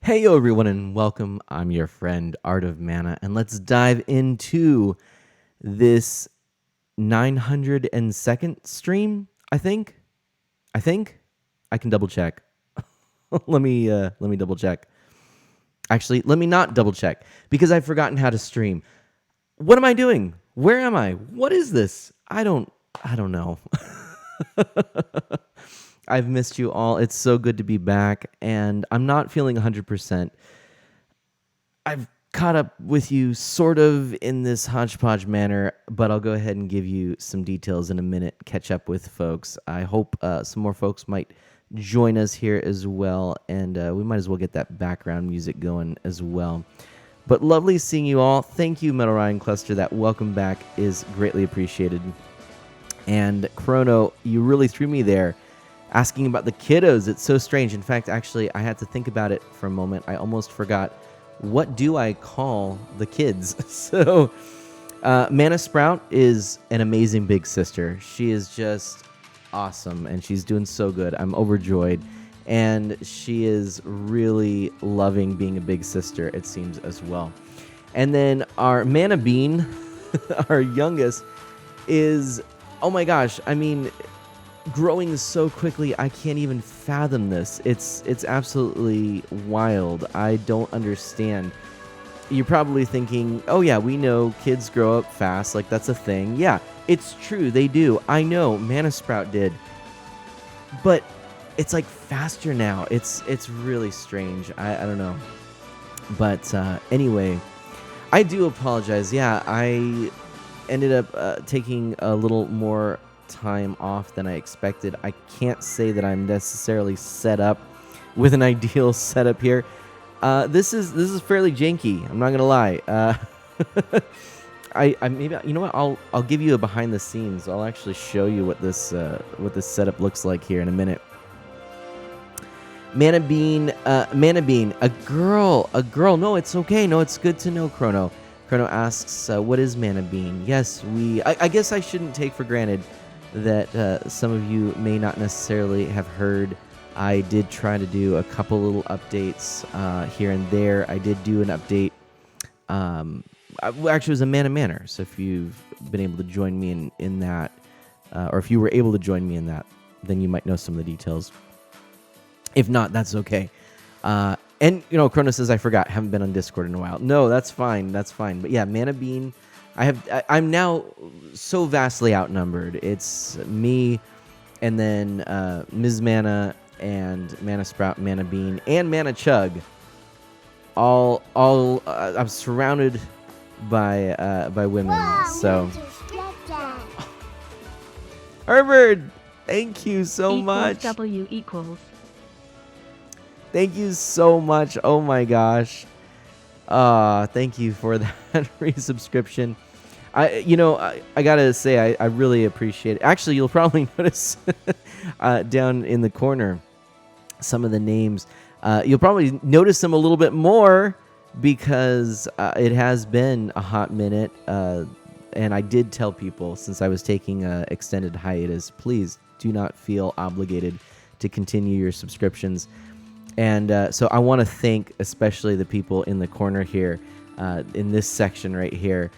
Hey, yo, everyone, and welcome. I'm your friend, Art of Mana, and let's dive into this 902nd stream. I think. I can double check. let me double check. Actually, let me not double check because I've forgotten how to stream. What am I doing? Where am I? What is this? I don't know. I've missed you all. It's so good to be back, and I'm not feeling 100%. I've caught up with you sort of in this hodgepodge manner, but I'll go ahead and give you some details in a minute, catch up with folks. I hope some more folks might join us here as well, and we might as well get that background music going as well. But lovely seeing you all. Thank you, Metal Ryan Cluster. That welcome back is greatly appreciated. And Chrono, you really threw me there asking about the kiddos. It's so strange. In fact, actually, I had to think about it for a moment. I almost forgot. What do I call the kids? So, Mana Sprout is an amazing big sister. She is just awesome, and she's doing so good. I'm overjoyed. And she is really loving being a big sister, it seems, as well. And then our Mana Bean, our youngest, is, oh my gosh, I mean, growing so quickly. I can't even fathom this. It's absolutely wild. I don't understand. You're probably thinking, oh yeah, we know kids grow up fast, like that's a thing. Yeah, it's true, they do. I know Mana Sprout did, but it's like faster now. It's really strange. I don't know, but anyway, I do apologize. Yeah, I ended up taking a little more time off than I expected. I can't say that I'm necessarily set up with an ideal setup here. This is fairly janky. I'm not gonna lie. I maybe, you know what? I'll give you a behind the scenes. I'll actually show you what this setup looks like here in a minute. Mana Bean, a girl. No, it's okay. No, it's good to know, Chrono. Chrono asks, what is Mana Bean? Yes, I guess I shouldn't take for granted that some of you may not necessarily have heard. I did try to do a couple little updates here and there. I did do an update. Actually, it was a Mana Manor. So if you've been able to join me in that, or if you were able to join me in that, then you might know some of the details. If not, that's okay. And, you know, Chrono says, I forgot. Haven't been on Discord in a while. No, that's fine. That's fine. But yeah, Mana Bean. I'm now so vastly outnumbered. It's me and then Ms. Mana and Mana Sprout, Mana Bean, and Mana Chug. All I'm surrounded by women. Wow, so Herbert, thank you so much. W equals. Thank you so much. Oh my gosh. Thank you for that resubscription. I gotta say, I really appreciate it. Actually, you'll probably notice down in the corner some of the names. You'll probably notice them a little bit more because it has been a hot minute. And I did tell people, since I was taking an extended hiatus, please do not feel obligated to continue your subscriptions. And so I want to thank especially the people in the corner here, in this section right here,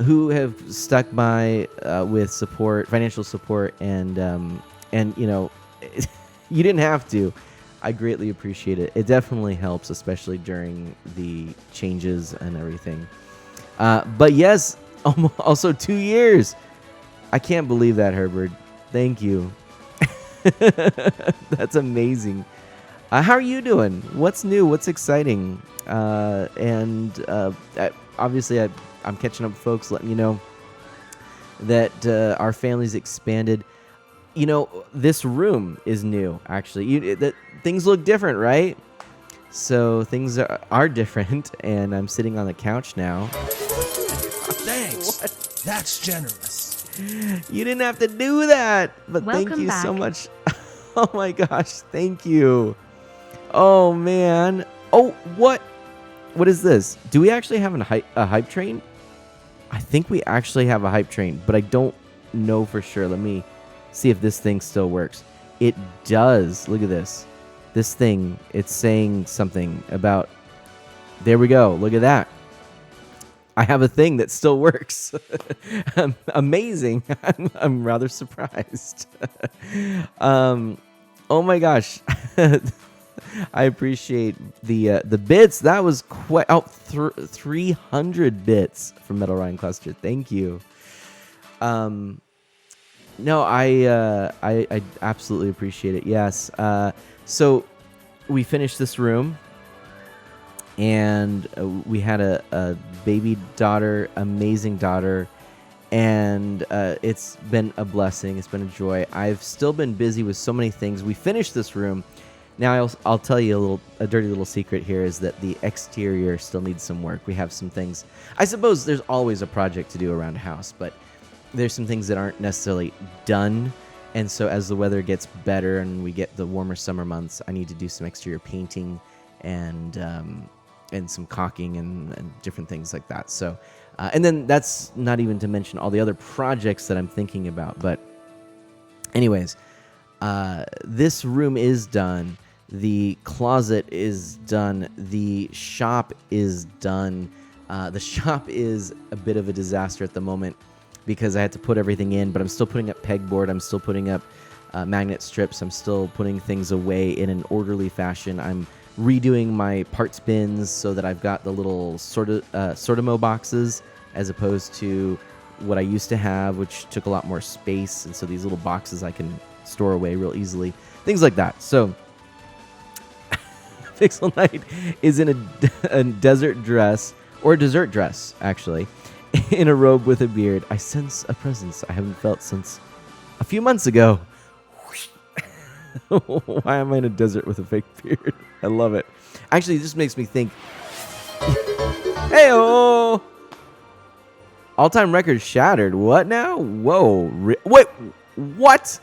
who have stuck by with support, financial support, and you know, you didn't have to. I greatly appreciate it. It definitely helps, especially during the changes and everything. But yes, also 2 years. I can't believe that, Herbert. Thank you. That's amazing. How are you doing? What's new? What's exciting? Obviously, I'm catching up with folks, letting you know that our family's expanded. You know, this room is new, actually. Things look different, right? So things are different, and I'm sitting on the couch now. Thanks. What? That's generous. You didn't have to do that, but Welcome thank you back. so much. Oh my gosh, thank you. Oh man. Oh, what is this? Do we actually have a hype train? I think we actually have a hype train, but I don't know for sure. Let me see if this thing still works. It does. Look at this. this thing, it's saying something about, there we go. Look at that. I have a thing that still works. Amazing. I'm rather surprised. Oh my gosh. I appreciate the bits. That was quite 300 bits from Metal Ryan Cluster. Thank you. No, I absolutely appreciate it. Yes. So we finished this room, and we had a baby daughter, amazing daughter, and it's been a blessing. It's been a joy. I've still been busy with so many things. We finished this room. Now I'll tell you a dirty little secret here is that the exterior still needs some work. We have some things. I suppose there's always a project to do around a house, but there's some things that aren't necessarily done. And so as the weather gets better and we get the warmer summer months, I need to do some exterior painting and some caulking and different things like that. So, and then that's not even to mention all the other projects that I'm thinking about. But anyways, this room is done. The closet is done. The shop is done. The shop is a bit of a disaster at the moment because I had to put everything in, but I'm still putting up pegboard. I'm still putting up magnet strips. I'm still putting things away in an orderly fashion. I'm redoing my parts bins so that I've got the little Sortimo boxes as opposed to what I used to have, which took a lot more space. And so these little boxes I can store away real easily. Things like that. So Pixel Knight is in a desert dress, or a dessert dress, actually, in a robe with a beard. I sense a presence I haven't felt since a few months ago. Why am I in a desert with a fake beard? I love it. Actually, this makes me think. Hey-oh! All-time record shattered. What now? Whoa. Wait, what? What?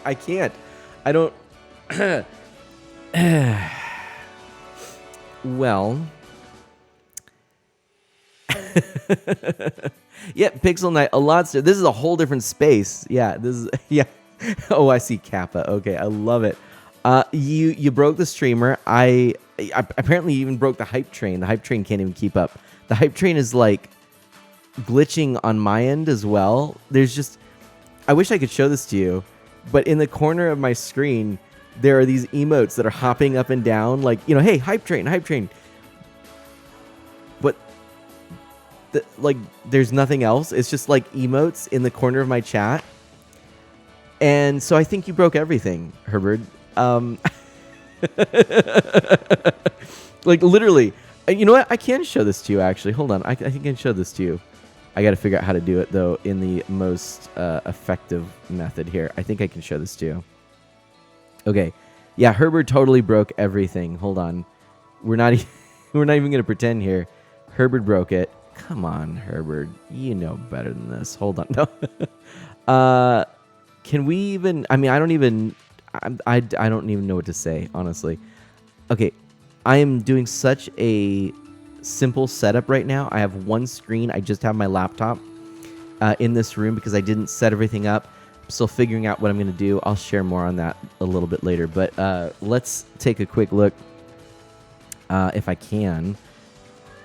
I can't. I don't. Well. Yeah, Pixel Knight, a lot. This is a whole different space. Yeah, this is. Yeah. Oh, I see Kappa. Okay, I love it. You broke the streamer. I apparently even broke the hype train. The hype train can't even keep up. The hype train is like glitching on my end as well. There's just. I wish I could show this to you, but in the corner of my screen, there are these emotes that are hopping up and down, like, you know, hey, hype train, hype train. But like, there's nothing else. It's just like emotes in the corner of my chat. And so I think you broke everything, Herbert. Like, literally. You know what? I can show this to you, actually. Hold on. I think I can show this to you. I got to figure out how to do it, though, in the most effective method here. I think I can show this to you. Okay. Yeah, Herbert totally broke everything. Hold on. We're not even going to pretend here. Herbert broke it. Come on, Herbert. You know better than this. Hold on. No. Can we even... I mean, I don't even know what to say, honestly. Okay. I am doing such a simple setup right now. I have one screen. I just have my laptop in this room because I didn't set everything up. I'm still figuring out what I'm going to do. I'll share more on that a little bit later. But let's take a quick look. If I can.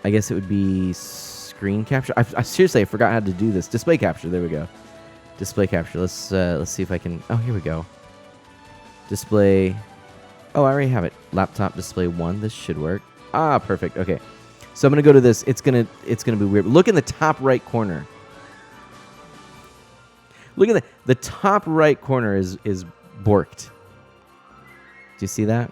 I guess it would be screen capture. I seriously, I forgot how to do this. Display capture. There we go. Display capture. Let's see if I can. Oh, here we go. Display. Oh, I already have it. Laptop display 1. This should work. Ah, perfect. Okay. So I'm going to go to this. It's going to be weird. Look in the top right corner. Look at the top right corner is borked. Do you see that?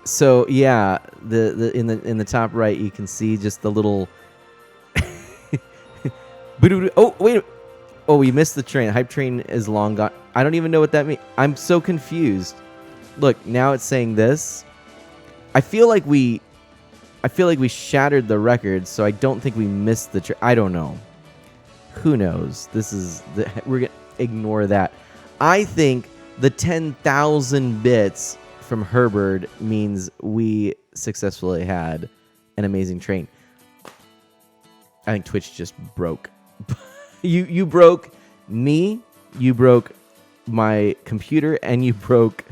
So yeah, in the top right you can see just the little Oh, wait. Oh, we missed the train. Hype train is long gone. I don't even know what that means. I'm so confused. Look, now it's saying this. I feel like we shattered the record, so I don't think we missed the train. I don't know. Who knows? We're gonna ignore that. I think the 10,000 bits from Herbert means we successfully had an amazing train. I think Twitch just broke. You broke me, you broke my computer, and you broke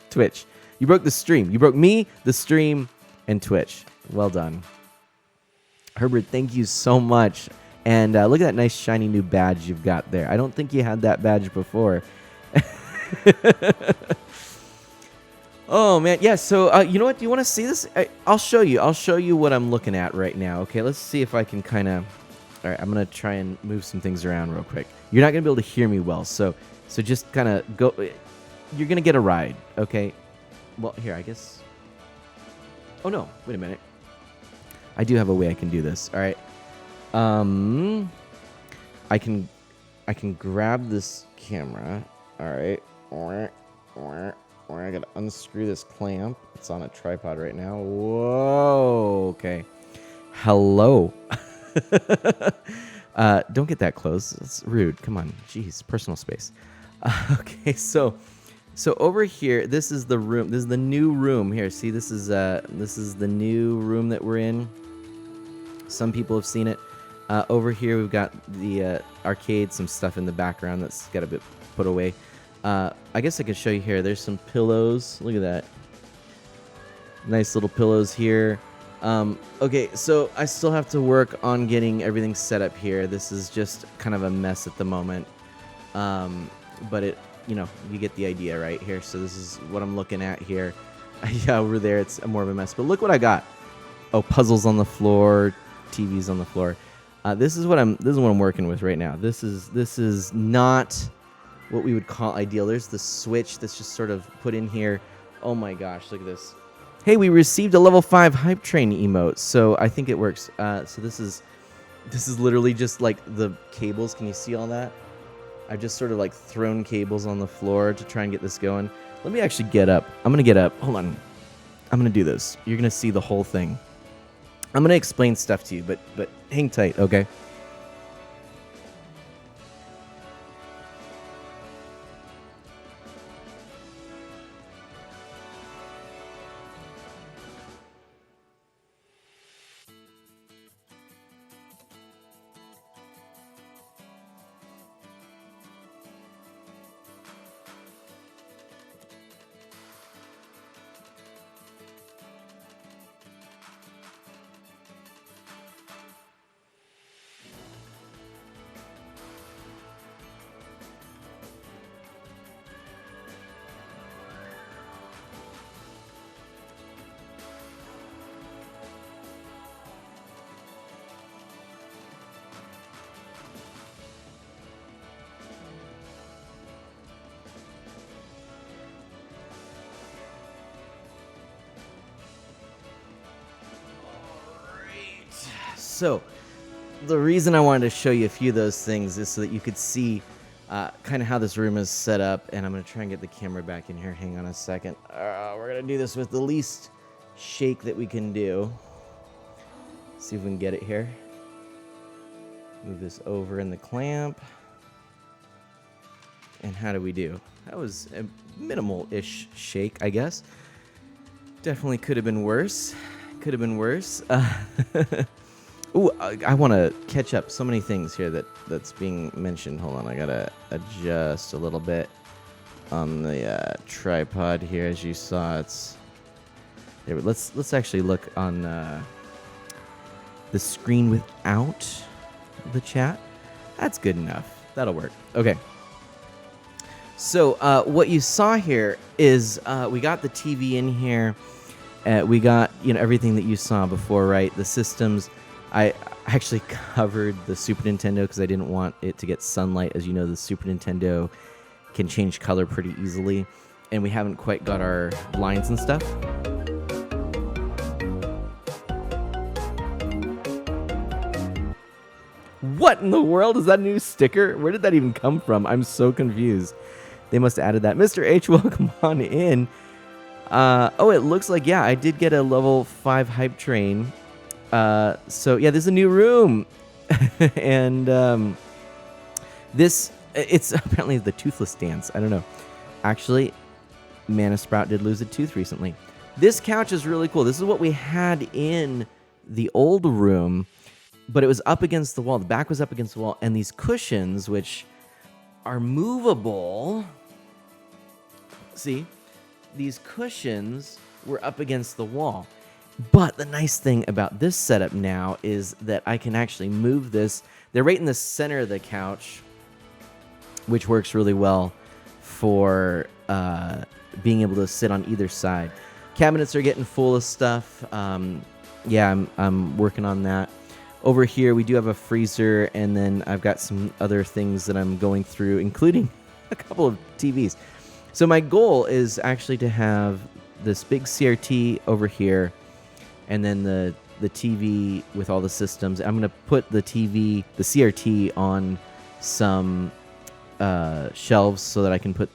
Twitch. You broke the stream. You broke me, the stream, and Twitch. Well done. Herbert, thank you so much. And look at that nice shiny new badge you've got there. I don't think you had that badge before. Oh, man. Yeah, so you know what? Do you want to see this? I'll show you. I'll show you what I'm looking at right now. Okay, let's see if I can kind of... All right, I'm going to try and move some things around real quick. You're not going to be able to hear me well, so just kind of go... You're going to get a ride, okay? Well, here, I guess... Oh, no. Wait a minute. I do have a way I can do this. All right. I can grab this camera. All right. I gotta unscrew this clamp. It's on a tripod right now. Whoa. Okay. Hello. Don't get that close. It's rude. Come on. Jeez. Personal space. Okay. So over here, this is the room. This is the new room here. See, this is the new room that we're in. Some people have seen it. Over here, we've got the arcade, some stuff in the background that's got a bit put away. I guess I could show you here. There's some pillows. Look at that. Nice little pillows here. Okay, so I still have to work on getting everything set up here. This is just kind of a mess at the moment. But you get the idea right here. So this is what I'm looking at here. Yeah, over there, it's more of a mess. But look what I got. Oh, puzzles on the floor, TVs on the floor. This is what I'm working with right now. This is not what we would call ideal. There's the switch that's just sort of put in here. Oh my gosh, look at this. Hey, we received a level 5 hype train emote, so I think it works. So this is literally just like the cables. Can you see all that? I've just sort of like thrown cables on the floor to try and get this going. Let me actually get up. I'm gonna get up. Hold on. I'm gonna do this. You're gonna see the whole thing. I'm gonna explain stuff to you, but hang tight, okay? So, the reason I wanted to show you a few of those things is so that you could see kind of how this room is set up. And I'm going to try and get the camera back in here. Hang on a second. We're going to do this with the least shake that we can do. See if we can get it here. Move this over in the clamp. And how do we do? That was a minimal-ish shake, I guess. Definitely could have been worse. Could have been worse. Ooh, I want to catch up. So many things here that's being mentioned. Hold on, I gotta adjust a little bit on the tripod here. As you saw, it's there. Let's actually look on the screen without the chat. That's good enough. That'll work. Okay. So what you saw here is we got the TV in here. We got everything that you saw before, right? The systems. I actually covered the Super Nintendo because I didn't want it to get sunlight. As you know, the Super Nintendo can change color pretty easily, and we haven't quite got our lines and stuff. What in the world is that new sticker? Where did that even come from? I'm so confused. They must have added that. Mr. H, welcome on in. Oh, it looks like, I did get a level 5 hype train. So, yeah, there's a new room. And this, it's apparently the toothless dance. I don't know. Actually, Mana Sprout did lose a tooth recently. This couch is really cool. This is what we had in the old room, but it was up against the wall. The back was up against the wall, and these cushions, which are movable. See, these cushions were up against the wall. But the nice thing about this setup now is that I can actually move this. They're right in the center of the couch, which works really well for being able to sit on either side. Cabinets are getting full of stuff. Yeah, I'm working on that. Over here, we do have a freezer, and then I've got some other things that I'm going through, including a couple of TVs. So my goal is actually to have this big CRT over here, and then the TV with all the systems. I'm going to put the CRT on some shelves so that I can put,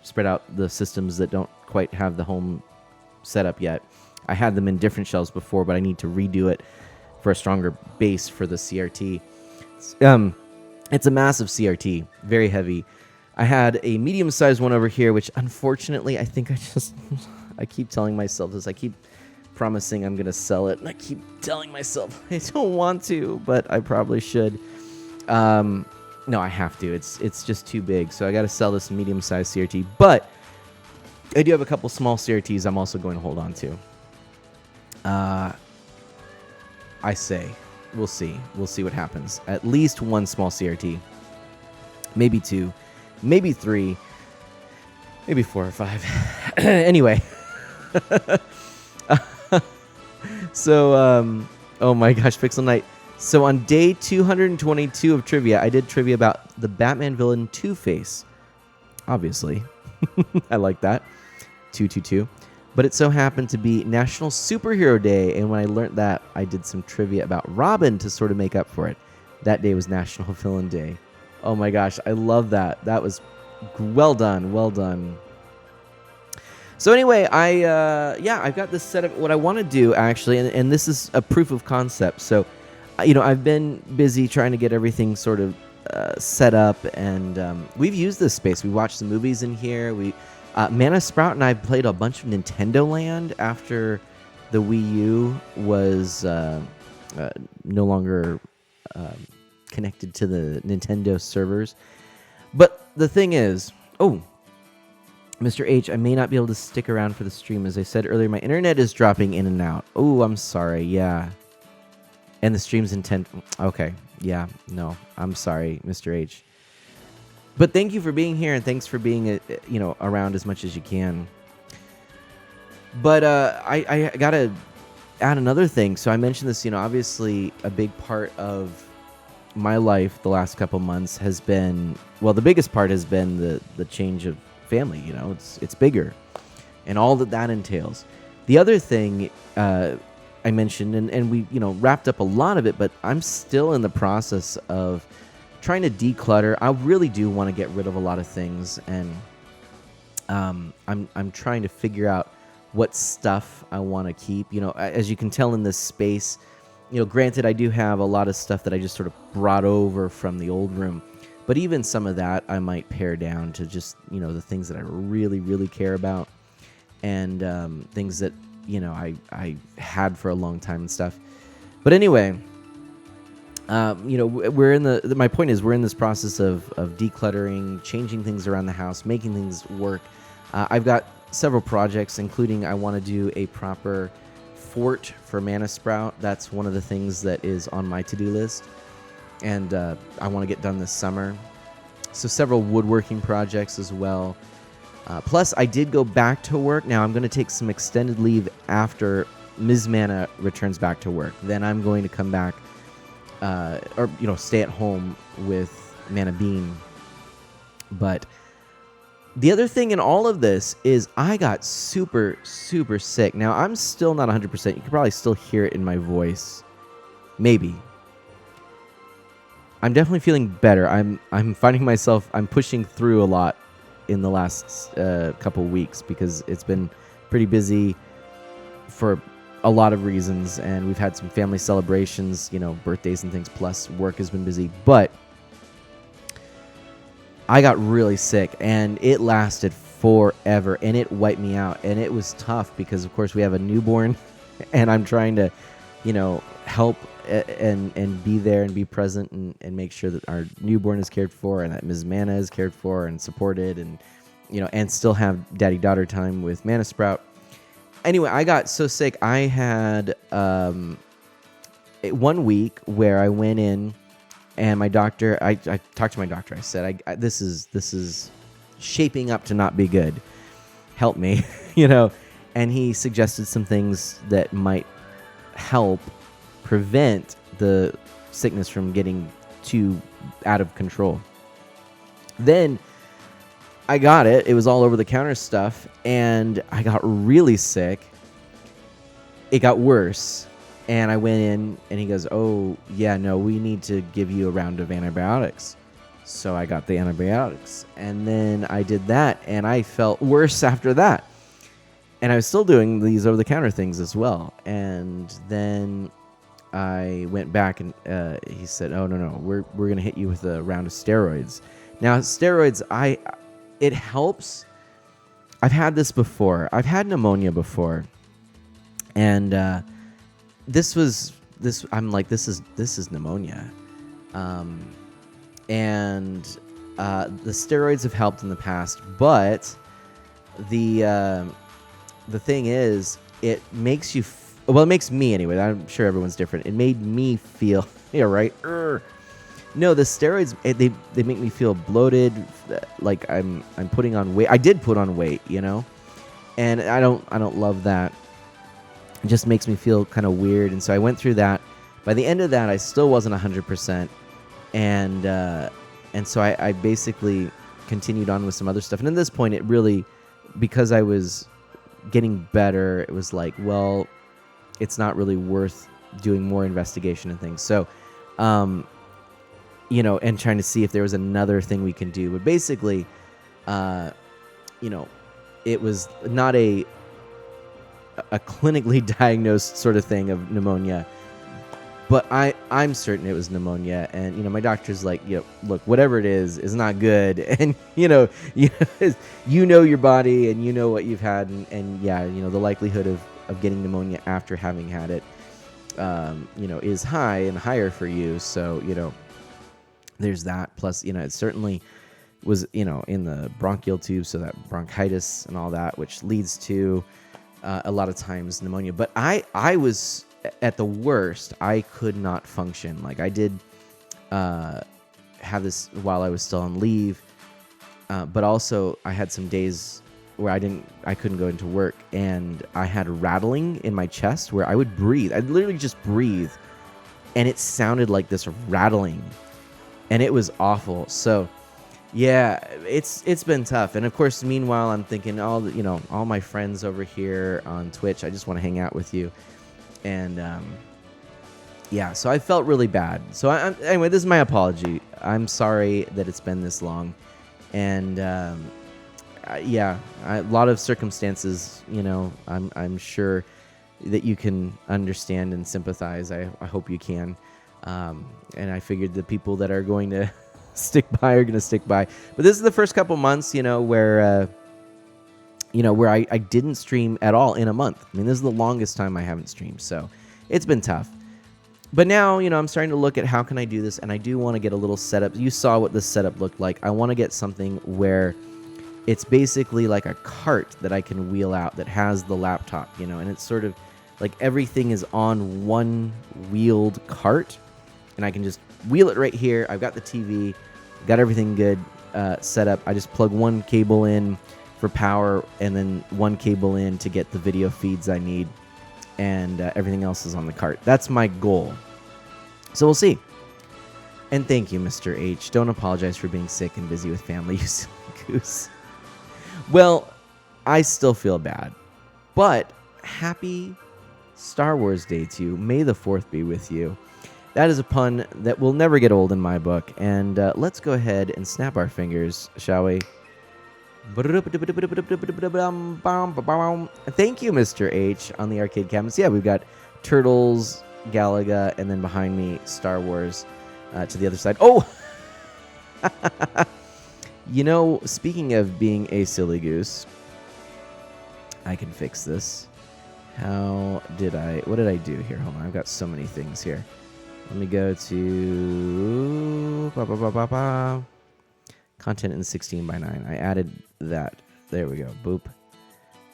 spread out the systems that don't quite have the home setup yet. I had them in different shelves before, but I need to redo it for a stronger base for the CRT. It's a massive CRT, very heavy. I had a medium-sized one over here, which unfortunately, I think I keep telling myself this. I keep promising I'm going to sell it, and I keep telling myself I don't want to, but I probably should. No, I have to. It's just too big, so I got to sell this medium-sized CRT. But I do have a couple small CRTs I'm also going to hold on to. I say, we'll see. We'll see what happens. At least one small CRT. Maybe two. Maybe three. Maybe 4 or 5. Anyway. So, oh my gosh, Pixel Knight. So on day 222 of trivia, I did trivia about the Batman villain Two-Face. Obviously. I like that. 222. But it so happened to be National Superhero Day, and when I learned that, I did some trivia about Robin to sort of make up for it. That day was National Villain Day. Oh my gosh, I love that. That was well done, well done. So anyway, I've got this set up. What I want to do, actually, and this is a proof of concept. So, I've been busy trying to get everything sort of set up, and we've used this space. We watched some movies in here. Mana Sprout and I played a bunch of Nintendo Land after the Wii U was no longer connected to the Nintendo servers. But the thing is, Mr. H, I may not be able to stick around for the stream. As I said earlier, my internet is dropping in and out. Oh, I'm sorry. Yeah. And the stream's intent. Okay. Yeah. No, I'm sorry, Mr. H. But thank you for being here, and thanks for being, around as much as you can. But I got to add another thing. So I mentioned this, obviously a big part of my life the last couple months has been, the biggest part has been the change of family. It's bigger, and all that entails. The other thing I mentioned, and we wrapped up a lot of it, but I'm still in the process of trying to declutter. I really do want to get rid of a lot of things, and I'm trying to figure out what stuff I want to keep. As you can tell in this space, granted, I do have a lot of stuff that I just sort of brought over from the old room, but even some of that I might pare down to just the things that I really, really care about, and things that I had for a long time and stuff. But anyway, we're in my point is we're in this process of decluttering, changing things around the house, making things work. I've got several projects, including I want to do a proper fort for Mana Sprout. That's one of the things that is on my to-do list, and I want to get done this summer. So several woodworking projects as well. Plus, I did go back to work. Now I'm going to take some extended leave after Ms. Mana returns back to work. Then I'm going to come back or stay at home with Mana Bean. But the other thing in all of this is I got super, super sick. Now, I'm still not 100%. You can probably still hear it in my voice. Maybe. I'm definitely feeling better. I'm finding myself, I'm pushing through a lot in the last couple weeks because it's been pretty busy for a lot of reasons, and we've had some family celebrations, birthdays and things, plus work has been busy. But I got really sick, and it lasted forever, and it wiped me out. And it was tough because, of course, we have a newborn, and I'm trying to, help and be there and be present and make sure that our newborn is cared for and that Ms. Mana is cared for and supported, and and still have daddy-daughter time with Mana Sprout. Anyway, I got so sick. I had 1 week where I went in, and my doctor, I talked to my doctor. I said, this is shaping up to not be good. Help me, And he suggested some things that might help prevent the sickness from getting too out of control. Then I got it. It was all over the counter stuff, and I got really sick. It got worse, and I went in, and he goes, "Oh, yeah, no, we need to give you a round of antibiotics." So I got the antibiotics, and then I did that, and I felt worse after that. And I was still doing these over-the-counter things as well. And then I went back, and he said, "Oh, no, we're going to hit you with a round of steroids." Now, steroids, it helps. I've had this before. I've had pneumonia before. And I'm like, this is pneumonia. And the steroids have helped in the past, but the thing is, it makes you it makes me anyway. I'm sure everyone's different. It made me feel right. No, the steroids, they make me feel bloated, like I'm putting on weight. I did put on weight, and I don't love that. It just makes me feel kind of weird, and so I went through that. By the end of that, I still wasn't 100%, and so I basically continued on with some other stuff. And at this point, it really, because I was getting better, it was like, well, it's not really worth doing more investigation and things. So, and trying to see if there was another thing we can do. But basically, it was not a clinically diagnosed sort of thing of pneumonia, but I'm certain it was pneumonia. And my doctor's like, look, whatever it is not good. And you know your body, and you know what you've had, and yeah, the likelihood of getting pneumonia after having had it, is high and higher for you. So there's that. Plus, it certainly was, in the bronchial tube, so that bronchitis and all that, which leads to a lot of times pneumonia. But I was at the worst. I could not function. Like, I did have this while I was still on leave, but also I had some days where I couldn't go into work, and I had rattling in my chest where I would breathe. I'd literally just breathe, and it sounded like this rattling, and it was awful. So yeah, it's been tough. And of course, meanwhile, I'm thinking, all my friends over here on Twitch, I just want to hang out with you. And yeah, so I felt really bad. So anyway, this is my apology. I'm sorry that it's been this long. And yeah, a lot of circumstances, I'm sure that you can understand and sympathize. I hope you can. And I figured the people that are going to stick by are going to stick by. But this is the first couple months, where I didn't stream at all in a month. I mean, this is the longest time I haven't streamed. So it's been tough. But now, I'm starting to look at how can I do this, and I do want to get a little setup. You saw what this setup looked like. I want to get something where it's basically like a cart that I can wheel out that has the laptop, and it's sort of like everything is on one wheeled cart, and I can just wheel it right here. I've got the TV, got everything good set up. I just plug one cable in for power, and then one cable in to get the video feeds I need, and everything else is on the cart. That's my goal. So we'll see. And thank you, Mr. H. Don't apologize for being sick and busy with family, you silly goose. Well, I still feel bad, but happy Star Wars Day to you. May the 4th be with you. That is a pun that will never get old in my book. And let's go ahead and snap our fingers, shall we? Thank you, Mr. H, on the arcade cabinets. Yeah, we've got Turtles, Galaga, and then behind me, Star Wars to the other side. Oh! Speaking of being a silly goose, I can fix this. What did I do here? Hold on, I've got so many things here. Let me go to content in 16:9. I added that. There we go. Boop.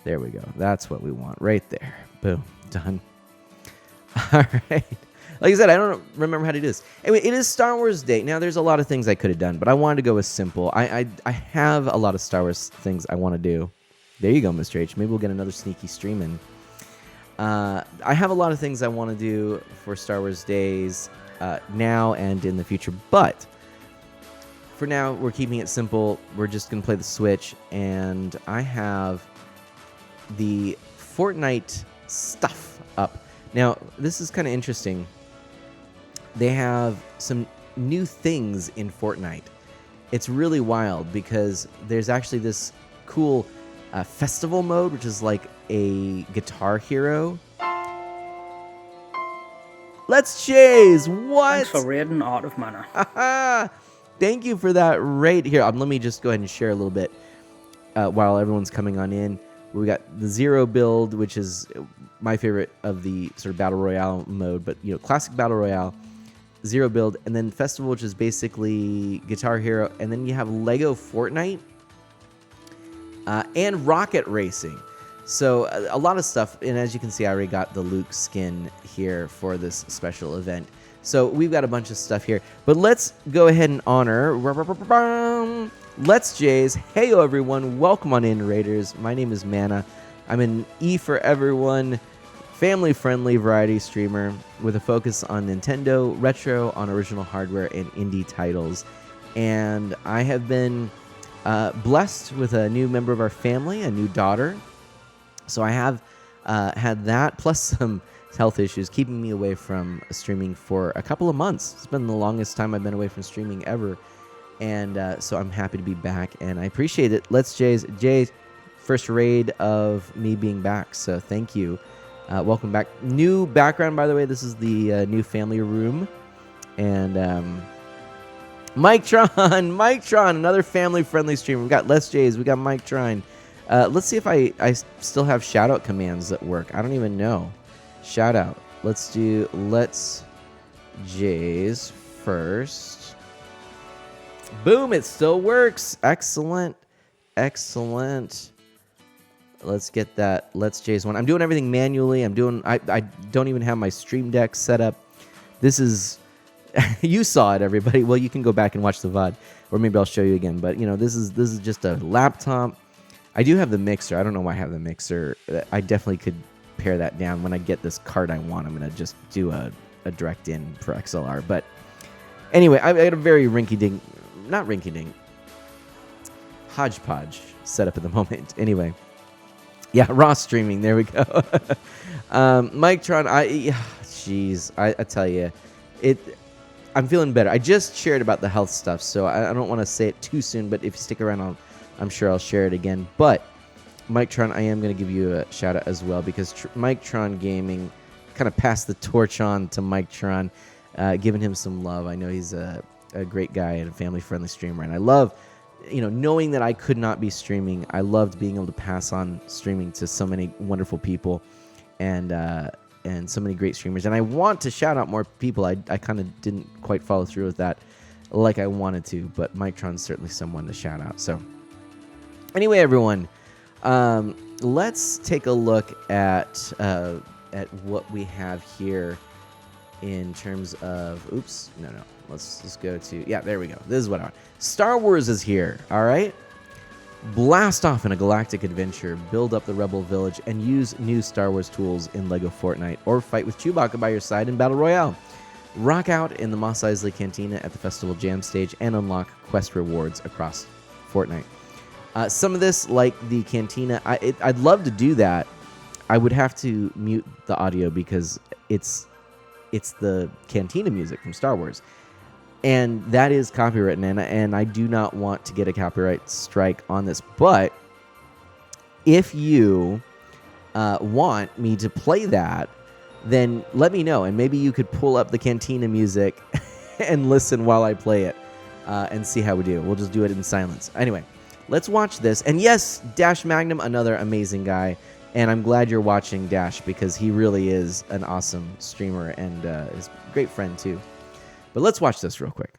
There we go. That's what we want right there. Boom. Done. All right. Like I said, I don't remember how to do this. Anyway, it is Star Wars Day. Now, there's a lot of things I could have done, but I wanted to go with simple. I have a lot of Star Wars things I want to do. There you go, Mr. H. Maybe we'll get another sneaky stream in. I have a lot of things I want to do for Star Wars Days now and in the future, but for now, we're keeping it simple. We're just going to play the Switch, and I have the Fortnite stuff up. Now, this is kind of interesting. They have some new things in Fortnite. It's really wild because there's actually this cool festival mode, which is like a Guitar Hero. Let's chase! What? Thanks for raiding Art of Mana. Thank you for that raid. Here, let me just go ahead and share a little bit while everyone's coming on in. We got the Zero build, which is my favorite of the sort of Battle Royale mode, but classic Battle Royale, Zero build, and then Festival, which is basically Guitar Hero, and then you have Lego Fortnite and Rocket Racing. So a lot of stuff, and as you can see, I already got the Luke skin here for this special event. So we've got a bunch of stuff here, but let's go ahead and honor Let's Jays. Heyo everyone, welcome on in, Raiders. My name is Mana. I'm an E for everyone, family-friendly variety streamer with a focus on Nintendo, retro, on original hardware, and indie titles. And I have been blessed with a new member of our family, a new daughter. So I have had that, plus some health issues, keeping me away from streaming for a couple of months. It's been the longest time I've been away from streaming ever. And so I'm happy to be back, and I appreciate it. Let's Jay's first raid of me being back, so thank you. Welcome back. New background, by the way. This is the new family room. And Mike Tron, another family-friendly streamer. We've got Les Jays. We got Mike Tron. Let's see if I still have shout-out commands that work. I don't even know. Shout-out. Let's do Let's Jays first. Boom, it still works. Excellent. Excellent. Let's get that Let's Jays one. I'm doing everything manually. I don't even have my Stream Deck set up. This is you saw it, everybody. Well, you can go back and watch the VOD, or maybe I'll show you again. But this is just a laptop. I do have the mixer. I don't know why I have the mixer. I definitely could pare that down when I get this card I want. I'm gonna just do a direct in for XLR. But anyway, I had a very hodgepodge setup at the moment. Anyway, yeah, raw streaming. There we go. Mike Tron, I tell you, I'm feeling better. I just shared about the health stuff, so I don't want to say it too soon. But if you stick around, I'm sure I'll share it again. But Mike Tron, I am going to give you a shout out as well, because Mike Tron Gaming kind of passed the torch on to Mike Tron, giving him some love. I know he's a great guy and a family-friendly streamer, and I love, knowing that I could not be streaming. I loved being able to pass on streaming to so many wonderful people, and so many great streamers. And I want to shout out more people. I kind of didn't quite follow through with that like I wanted to, but Mike Tron's certainly someone to shout out. So anyway, everyone, let's take a look at what we have here in terms of, let's just go to, there we go. This is what I want. Star Wars is here, all right? Blast off in a galactic adventure, build up the Rebel Village, and use new Star Wars tools in LEGO Fortnite, or fight with Chewbacca by your side in Battle Royale. Rock out in the Mos Eisley Cantina at the Festival Jam Stage, and unlock quest rewards across Fortnite. Some of this, like the Cantina, I'd love to do that. I would have to mute the audio because it's the Cantina music from Star Wars. And that is copywritten, and I do not want to get a copyright strike on this. But if you want me to play that, then let me know, and maybe you could pull up the Cantina music and listen while I play it, and see how we do. We'll just do it in silence. Anyway, let's watch this. And yes, Dash Magnum, another amazing guy, and I'm glad you're watching Dash because he really is an awesome streamer and is a great friend too. But let's watch this real quick.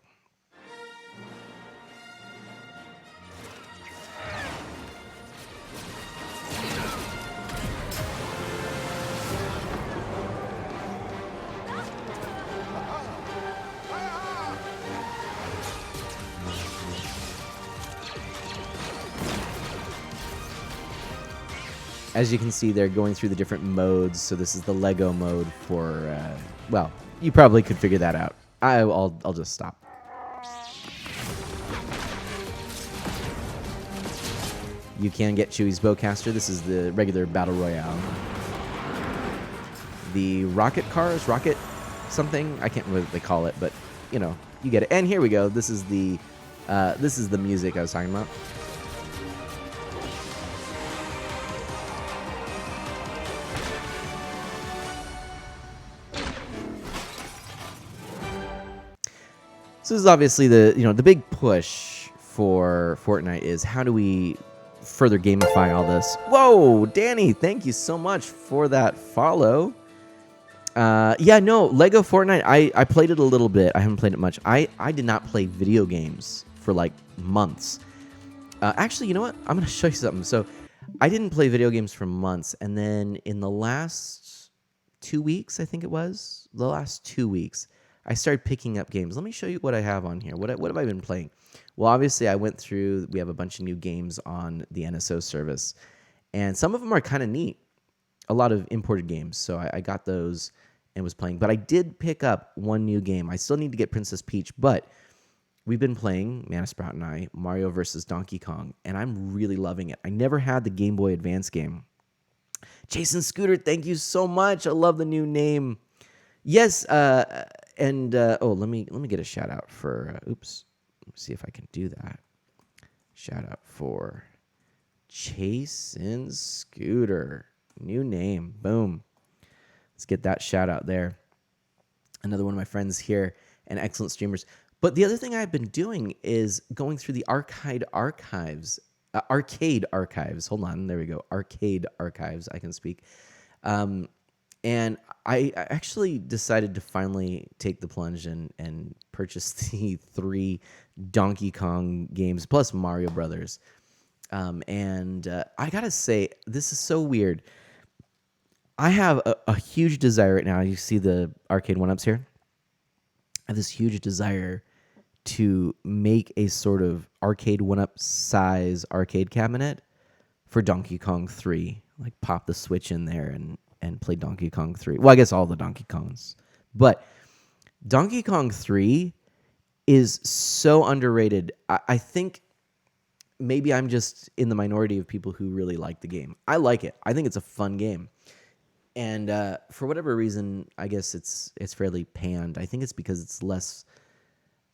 As you can see, they're going through the different modes. So this is the Lego mode for, well, you probably could figure that out. I'll just stop. You can get Chewie's Bowcaster. This is the regular Battle Royale. The rocket cars, rocket something. I can't remember what they call it, but, you know, you get it. And here we go. This is the music I was talking about. So this is obviously the big push for Fortnite is how do we further gamify all this. Whoa, Danny, thank you so much for that follow. Yeah, no, Lego Fortnite, I played it a little bit. I haven't played it much. I did not play video games for like months. Actually, you know what? I'm going to show you something. So I didn't play video games for months. And then in the last 2 weeks, I think it was, the last 2 weeks, I started picking up games. Let me show you what I have on here. What have I been playing? Well, obviously, I went through, we have a bunch of new games on the NSO service, and some of them are kind of neat. A lot of imported games, so I got those and was playing. But I did pick up one new game. I still need to get Princess Peach, but we've been playing, Mana Sprout and I, Mario vs. Donkey Kong, and I'm really loving it. I never had the Game Boy Advance game. Jason Scooter, thank you so much. I love the new name. Yes, oh, let me get a shout out for. Oops, let me see if I can do that. Shout out for Jason Scooter, new name. Boom. Let's get that shout out there. Another one of my friends here and excellent streamers. But the other thing I've been doing is going through the arcade archives. Hold on, there we go. Arcade archives. I can speak. And I actually decided to finally take the plunge and purchase the 3 Donkey Kong games plus Mario Brothers. And I gotta say, this is so weird. I have a huge desire right now. You see the arcade one-ups here? I have this huge desire to make a sort of arcade one-up size arcade cabinet for Donkey Kong 3. Like pop the Switch in there and play Donkey Kong 3. Well, I guess all the Donkey Kongs. But Donkey Kong 3 is so underrated. I think maybe I'm just in the minority of people who really like the game. I like it. I think it's a fun game. And for whatever reason, I guess it's fairly panned. I think it's because it's less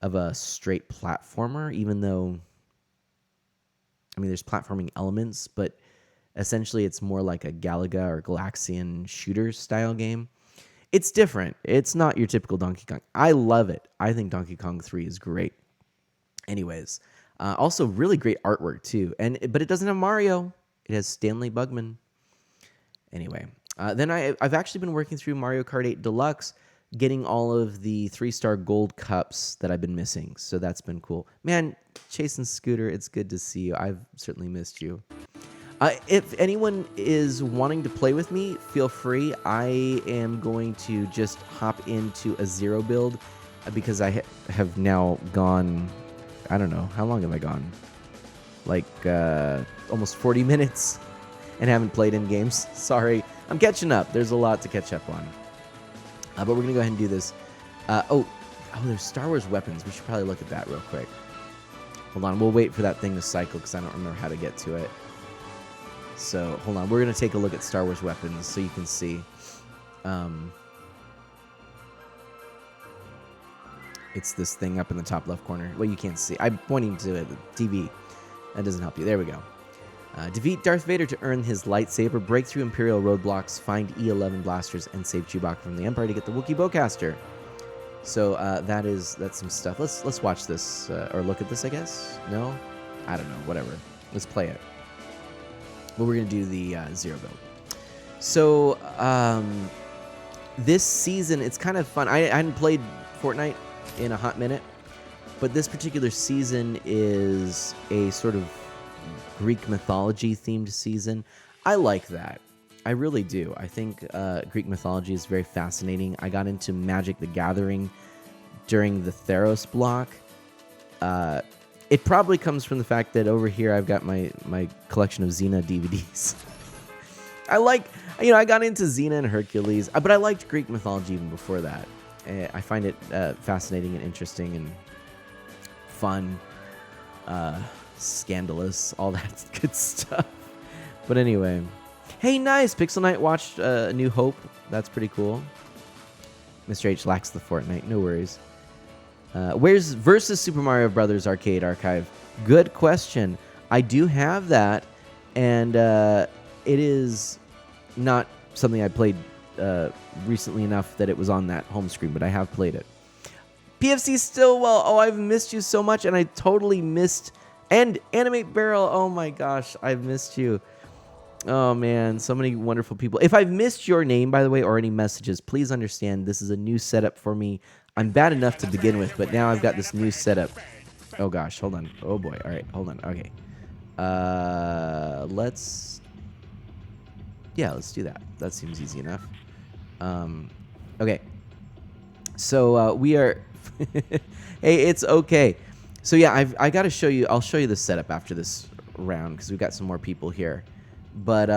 of a straight platformer, even though, I mean, there's platforming elements, but essentially it's more like a Galaga or Galaxian shooter style game. It's different. It's not your typical Donkey Kong. I love it. I think Donkey Kong 3 is great. Anyways, also really great artwork too. But it doesn't have Mario. It has Stanley Bugman. Anyway, then I've actually been working through Mario Kart 8 Deluxe, getting all of the 3-star gold cups that I've been missing. So that's been cool. Man, Chase and Scooter, it's good to see you. I've certainly missed you. If anyone is wanting to play with me, feel free. I am going to just hop into a 0 build because I have now gone, I don't know, how long have I gone? Like almost 40 minutes and haven't played in games. Sorry, I'm catching up. There's a lot to catch up on. But we're going to go ahead and do this. Oh, there's Star Wars weapons. We should probably look at that real quick. Hold on, we'll wait for that thing to cycle because I don't remember how to get to it. So, hold on. We're going to take a look at Star Wars weapons so you can see. It's this thing up in the top left corner. Well, you can't see. I'm pointing to the TV. That doesn't help you. There we go. Defeat Darth Vader to earn his lightsaber, break through Imperial roadblocks, find E11 blasters, and save Chewbacca from the Empire to get the Wookiee bowcaster. So that's some stuff. Let's watch this or look at this. I guess no, I don't know. Whatever. Let's play it. But we're gonna do the zero build. So this season, it's kind of fun. I hadn't played Fortnite in a hot minute, but this particular season is a sort of Greek mythology themed season. I like that. I really do. I think Greek mythology is very fascinating. I got into Magic the Gathering during the Theros block. It probably comes from the fact that over here I've got my collection of Xena DVDs. I got into Xena and Hercules, but I liked Greek mythology even before that. I find it fascinating and interesting and fun, scandalous, all that good stuff. But anyway, hey, nice. Pixel Knight watched New Hope. That's pretty cool. Mr. H lacks the Fortnite. No worries. Where's versus Super Mario Brothers Arcade Archive? Good question. I do have that, and it is not something I played recently enough that it was on that home screen, but I have played it. PFC Stillwell. Oh, I've missed you so much, and I totally missed. And Animate Barrel. Oh my gosh, I've missed you. Oh man, so many wonderful people. If I've missed your name, by the way, or any messages, please understand this is a new setup for me. I'm bad enough to begin with, but now I've got this new setup. Oh gosh, hold on. Oh boy. All right, hold on. Okay. Let's do that. That seems easy enough. Okay. So we are. Hey, it's okay. So yeah, I got to show you. I'll show you the setup after this round because we've got some more people here. But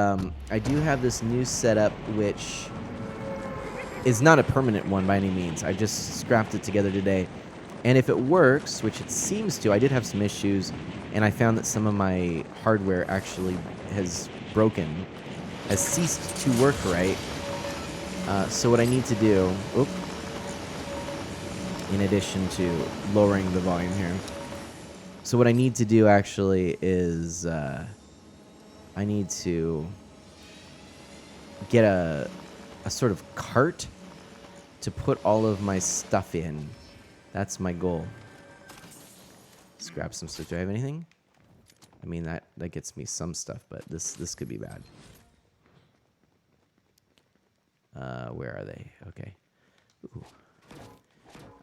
I do have this new setup, which is not a permanent one by any means. I just scrapped it together today. And if it works, which it seems to, I did have some issues, and I found that some of my hardware actually has broken, has ceased to work right. So what I need to do, in addition to lowering the volume here, so what I need to do actually is I need to get a sort of cart to put all of my stuff in. That's my goal. Let's grab some stuff. Do I have anything? I mean, that gets me some stuff, but this could be bad. Where are they? Okay. Ooh.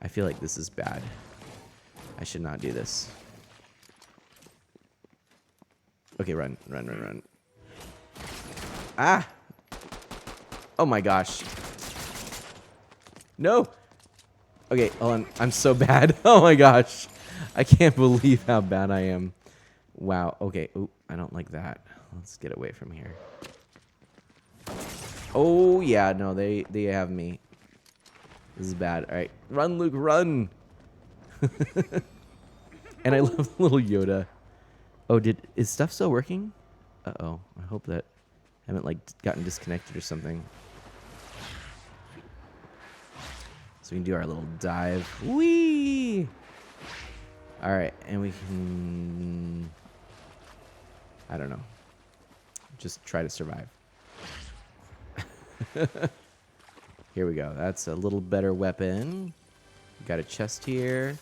I feel like this is bad. I should not do this. Okay, run. Ah! Oh my gosh. No! Okay, hold on. I'm so bad. Oh my gosh. I can't believe how bad I am. Wow. Okay. Ooh, I don't like that. Let's get away from here. Oh, yeah. No, they have me. This is bad. All right. Run, Luke, run. And I love little Yoda. Oh, is stuff still working? Uh-oh. I hope that I haven't, gotten disconnected or something. So we can do our little dive. Whee! All right. And we can... I don't know. Just try to survive. Here we go. That's a little better weapon. Got a chest here.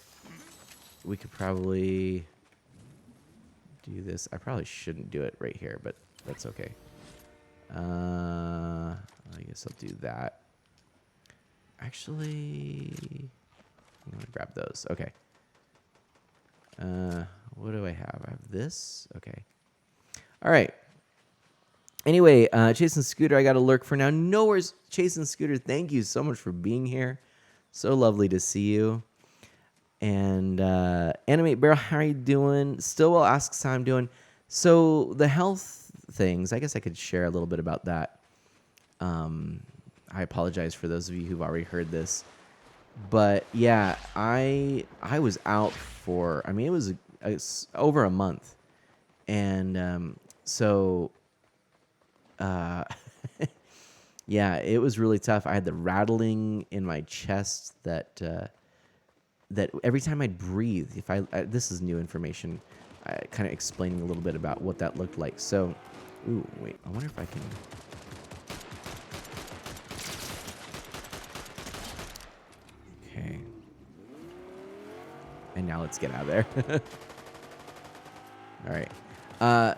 We could probably do this. I probably shouldn't do it right here, but that's okay. I guess I'll do that. Actually, I'm going to grab those. Okay. What do I have? I have this. Okay. All right. Anyway, Chasing Scooter, I got to lurk for now. No worries, Chasing Scooter. Thank you so much for being here. So lovely to see you. And Animate Barrel, how are you doing? Stillwell asks how I'm doing. So the health things, I guess I could share a little bit about that. I apologize for those of you who've already heard this. But yeah, I was out for, I mean, it was over a month. And so... yeah, it was really tough. I had the rattling in my chest that that every time I'd breathe, if this is new information, kind of explaining a little bit about what that looked like. So, ooh, wait, I wonder if I can. Okay. And now let's get out of there. All right.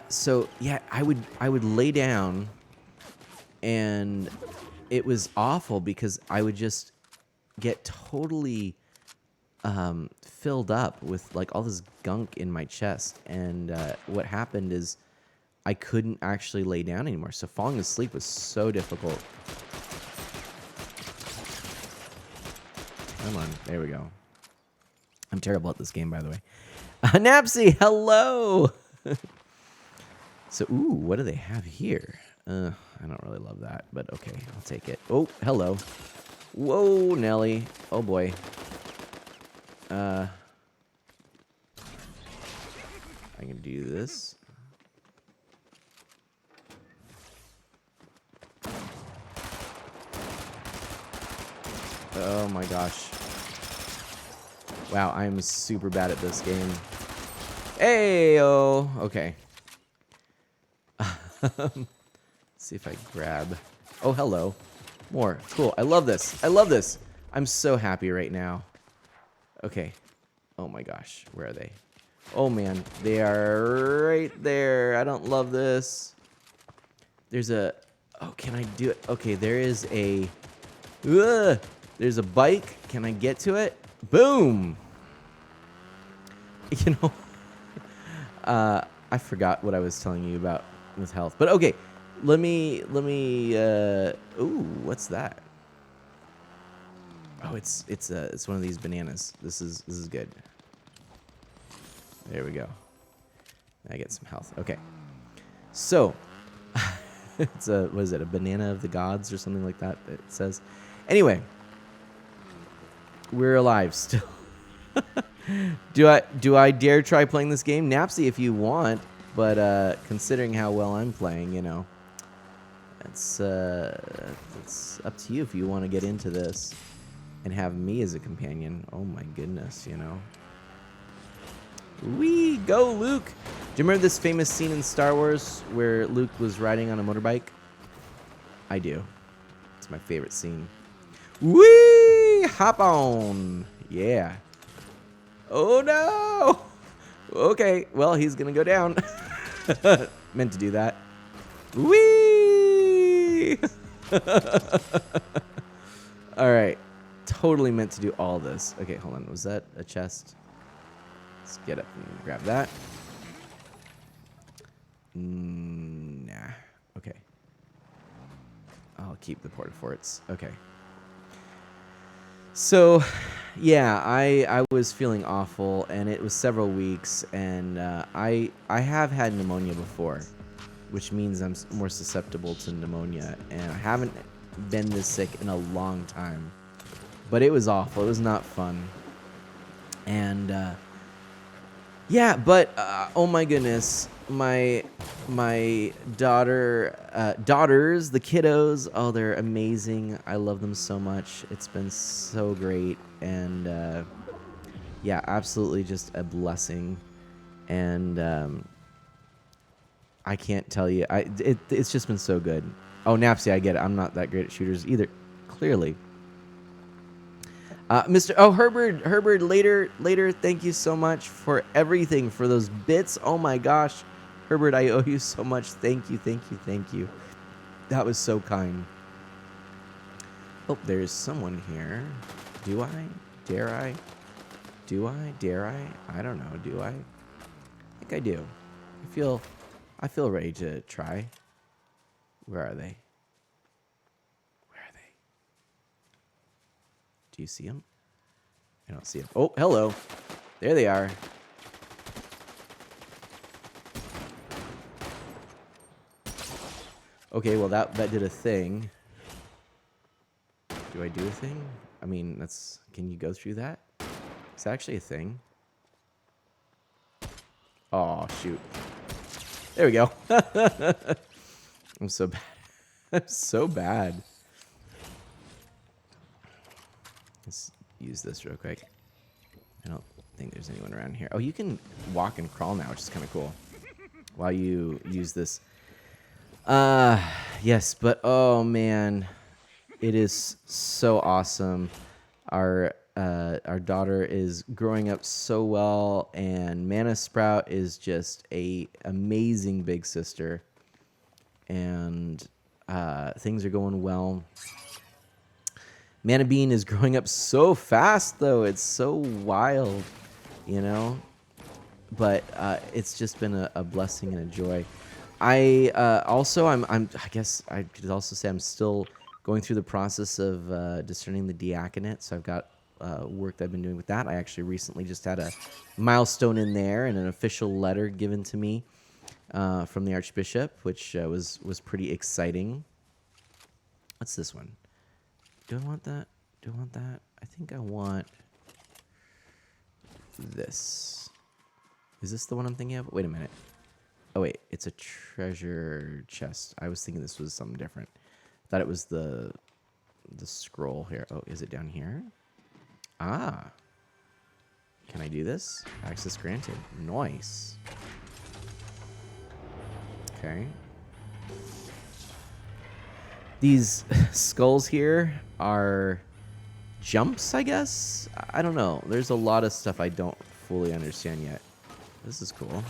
So yeah, I would lay down, and it was awful because I would just get totally filled up with like all this gunk in my chest, and what happened is I couldn't actually lay down anymore. So falling asleep was so difficult. Come on, there we go. I'm terrible at this game, by the way. Napsy, hello. So, ooh, what do they have here? I don't really love that, but okay, I'll take it. Oh, hello. Whoa, Nelly. Oh boy. I can do this. Oh my gosh. Wow, I'm super bad at this game. Hey-oh. Okay. See if I grab. Oh, hello. More. Cool. I love this. I love this. I'm so happy right now. Okay. Oh my gosh. Where are they? Oh man. They are right there. I don't love this. There's a... Oh, can I do it? Okay, there is a... Ugh! There's a bike. Can I get to it? Boom! You know... I forgot what I was telling you about with health. But okay, let me, ooh, what's that? Oh, it's one of these bananas. This is good. There we go. I get some health. Okay. So, it's what is it? A banana of the gods or something like that, it says. Anyway, we're alive still. Do I dare try playing this game? Napsy, if you want, but considering how well I'm playing, you know, it's up to you if you want to get into this and have me as a companion. Oh my goodness, you know. Wee, go Luke! Do you remember this famous scene in Star Wars where Luke was riding on a motorbike? I do. It's my favorite scene. Wee! Hop on! Yeah. Oh no! Okay, well, he's gonna go down. Meant to do that. Whee! Alright. Totally meant to do all this. Okay, hold on. Was that a chest? Let's get up and grab that. Nah. Okay. I'll keep the porta-forts. Okay. So, yeah, I was feeling awful, and it was several weeks, and I have had pneumonia before, which means I'm more susceptible to pneumonia, and I haven't been this sick in a long time. But it was awful. It was not fun. And yeah, but oh my goodness, my daughters, the kiddos, oh, they're amazing. I love them so much. It's been so great, and yeah, absolutely just a blessing. And I can't tell you, it's just been so good. Oh, Napsy, I get it. I'm not that great at shooters either, clearly. Herbert, later, thank you so much for everything, for those bits. Oh my gosh. Herbert, I owe you so much. Thank you. That was so kind. Oh, there's someone here. Do I? Dare I? Do I? Dare I? I don't know. Do I? I think I do. I feel ready to try. Where are they? Do you see them? I don't see them. Oh, hello. There they are. Okay, well, that did a thing. Do I do a thing? I mean, can you go through that? It's actually a thing. Oh, shoot. There we go. I'm so bad. I'm so bad. Let's use this real quick. I don't think there's anyone around here. Oh, you can walk and crawl now, which is kind of cool. While you use this. Yes, but oh man, it is so awesome. Our daughter is growing up so well, and Mana Sprout is just a amazing big sister, and things are going well. Mana Bean is growing up so fast, though. It's so wild, you know? But it's just been a blessing and a joy. I guess I could also say I'm still going through the process of discerning the diaconate. So I've got work that I've been doing with that. I actually recently just had a milestone in there and an official letter given to me from the Archbishop, which was pretty exciting. What's this one? Do I want that? Do I want that? I think I want this. Is this the one I'm thinking of? Wait a minute. Oh, wait. It's a treasure chest. I was thinking this was something different. Thought it was the scroll here. Oh, is it down here? Ah. Can I do this? Access granted. Nice. Okay. These skulls here are jumps, I guess? I don't know. There's a lot of stuff I don't fully understand yet. This is cool.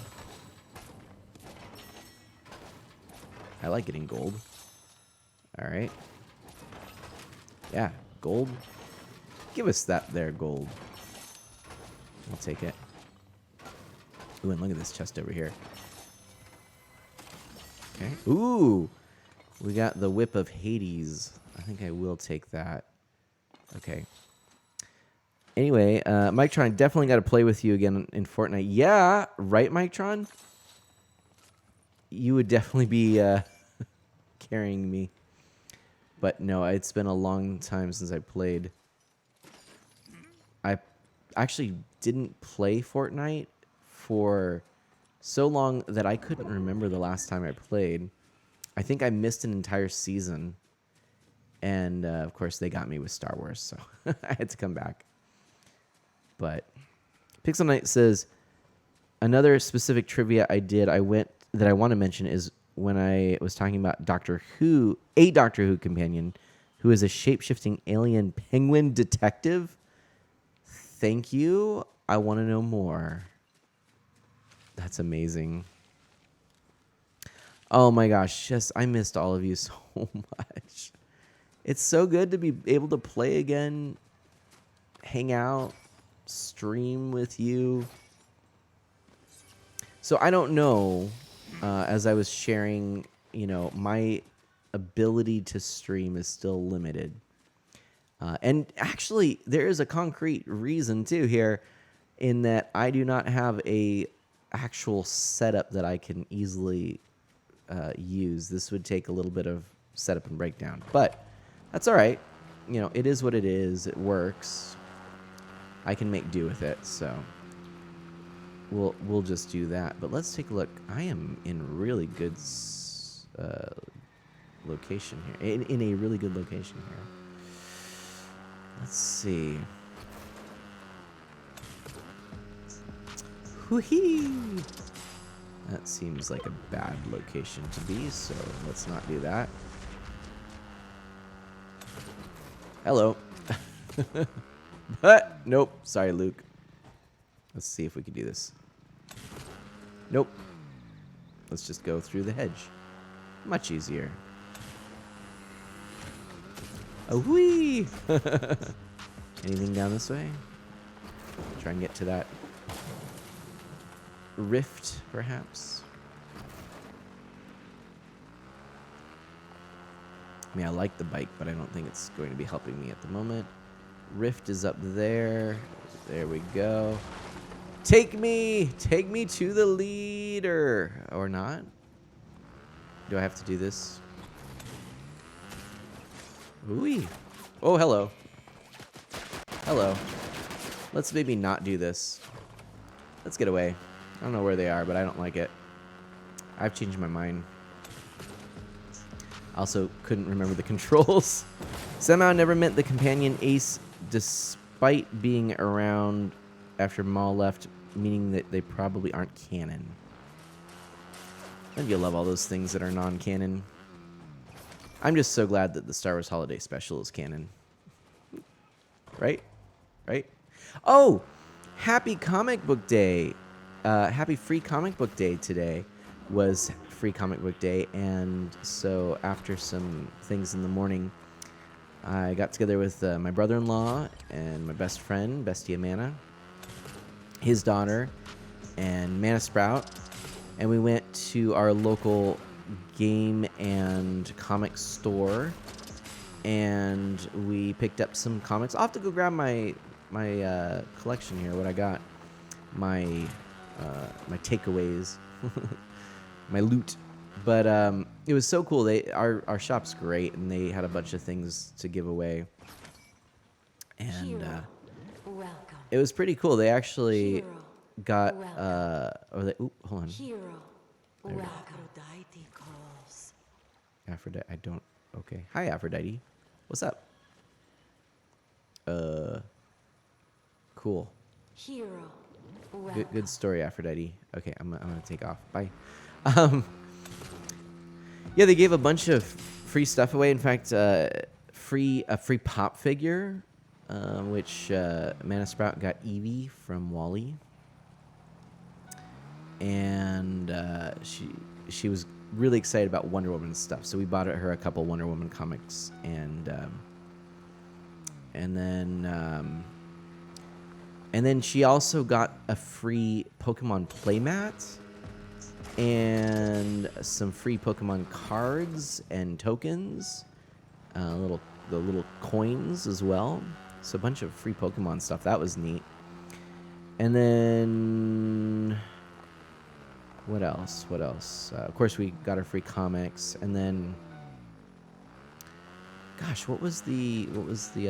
I like getting gold. Alright. Yeah, gold. Give us that there gold. I'll take it. Ooh, and look at this chest over here. Okay. Ooh! We got the Whip of Hades. I think I will take that. Okay. Anyway, Mike-tron, definitely got to play with you again in Fortnite. Yeah, right, Mike-tron? You would definitely be carrying me. But no, it's been a long time since I played. I actually didn't play Fortnite for so long that I couldn't remember the last time I played. I think I missed an entire season. And, of course, they got me with Star Wars, so I had to come back. But Pixel Knight says, another specific trivia that I want to mention is when I was talking about Doctor Who, a Doctor Who companion who is a shape-shifting alien penguin detective. Thank you. I want to know more. That's amazing. Oh my gosh, yes, I missed all of you so much. It's so good to be able to play again, hang out, stream with you. So I don't know, as I was sharing, my ability to stream is still limited. And actually, there is a concrete reason, too, here, in that I do not have a actual setup that I can easily use. This would take a little bit of setup and breakdown. But that's all right. It is what it is. It works. I can make do with it, so we'll just do that. But let's take a look. I am in really good location here. In a really good location here. Let's see. Whee! That seems like a bad location to be, so let's not do that. Hello. But, nope. Sorry, Luke. Let's see if we can do this. Nope. Let's just go through the hedge. Much easier. Oh, whee! Anything down this way? Try and get to that rift, perhaps. I mean, I like the bike, but I don't think it's going to be helping me at the moment. Rift is up there. There we go. Take me to the leader. Or not? Do I have to do this? Ooh-wee. Oh, hello. Hello. Let's maybe not do this. Let's get away. I don't know where they are, but I don't like it. I've changed my mind. Also, couldn't remember the controls. Somehow never met the companion ace despite being around after Maul left, meaning that they probably aren't canon. And you love all those things that are non-canon. I'm just so glad that the Star Wars Holiday Special is canon. Right? Right? Oh! Happy Comic Book Day! Happy Free Comic Book Day today was Free Comic Book Day, and so after some things in the morning, I got together with my brother-in-law and my best friend, Bestie Amana, his daughter, and Mana Sprout, and we went to our local game and comic store, and we picked up some comics. I'll have to go grab my collection here, what I got, my takeaways, my loot. But it was so cool. Our shop's great, and they had a bunch of things to give away, and it was pretty cool. They actually got hold on. Aphrodite calls. Aphrodite, I don't. Okay, hi Aphrodite, what's up? Cool. Hero. Good story, Aphrodite. Okay, I'm gonna take off. Bye. Yeah, they gave a bunch of free stuff away. In fact, a free pop figure, which Mana Sprout got Eevee from Wally, and she was really excited about Wonder Woman stuff. So we bought her a couple Wonder Woman comics, and then she also got a free Pokemon playmat and some free Pokemon cards and tokens, the little coins as well. So a bunch of free Pokemon stuff. That was neat. And then what else? Of course, we got our free comics, and then, gosh, what was the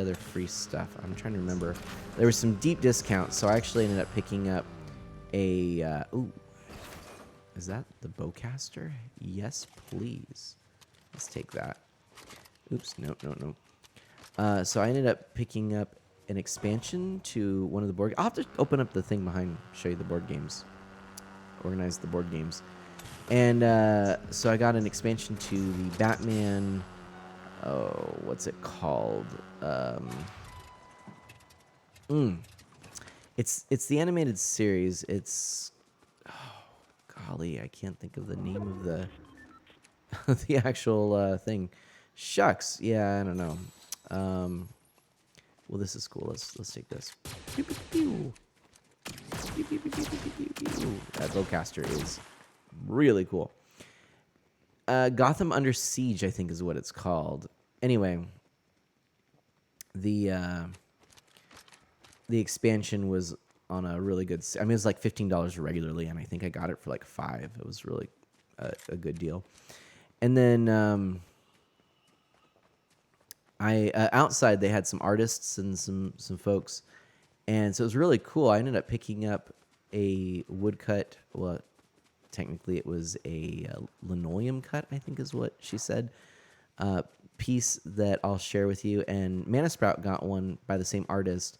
other free stuff? I'm trying to remember. There was some deep discounts, so I actually ended up picking up a ooh. Is that the bowcaster? Yes, please. Let's take that. Oops, no. So I ended up picking up an expansion to one of the board. I'll have to open up the thing behind, show you the board games. Organize the board games. And so I got an expansion to the Batman. Oh, what's it called? It's the animated series. It's, golly, I can't think of the name of the the actual thing. Shucks. Yeah, I don't know. Well, this is cool. Let's take this. Pew, pew, pew. Pew, pew, pew, pew, pew, pew, pew. That bowcaster is really cool. Gotham Under Siege, I think, is what it's called. Anyway, the expansion was on a really good. I mean, it was like $15 regularly, and I think I got it for like $5. It was really a good deal. And then outside they had some artists and some folks, and so it was really cool. I ended up picking up a woodcut. Well, technically it was a linoleum cut, I think is what she said. Piece that I'll share with you. And Mana Sprout got one by the same artist.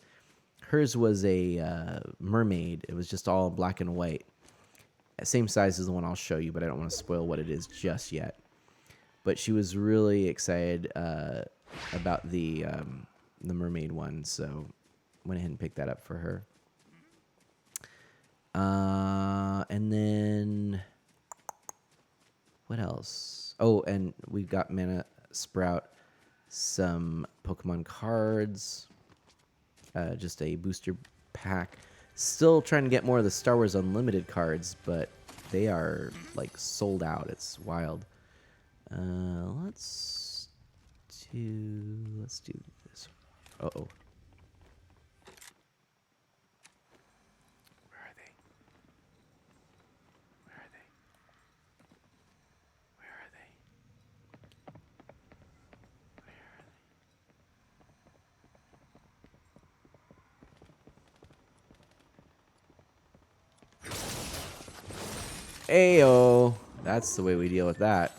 Hers was a mermaid. It was just all black and white. Same size as the one I'll show you, but I don't want to spoil what it is just yet. But she was really excited about the mermaid one, so went ahead and picked that up for her. And then what else? Oh, and we got Mana Sprout some Pokemon cards, just a booster pack. Still trying to get more of the Star Wars Unlimited cards, but they are like sold out. It's wild. Let's do this. Uh-oh. Where are they? Where are they? Where are they? Ayo. That's the way we deal with that.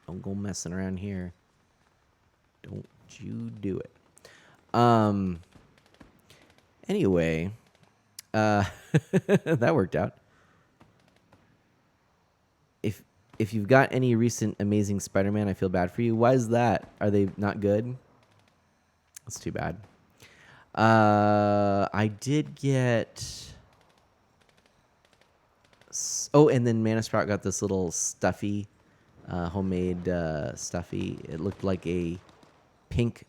Don't go messing around here. Don't you do it. Anyway, that worked out. If you've got any recent Amazing Spider-Man, I feel bad for you. Why is that? Are they not good? That's too bad. I did get. Oh, and then Mana Sprout got this little stuffy, homemade stuffy. It looked like a pink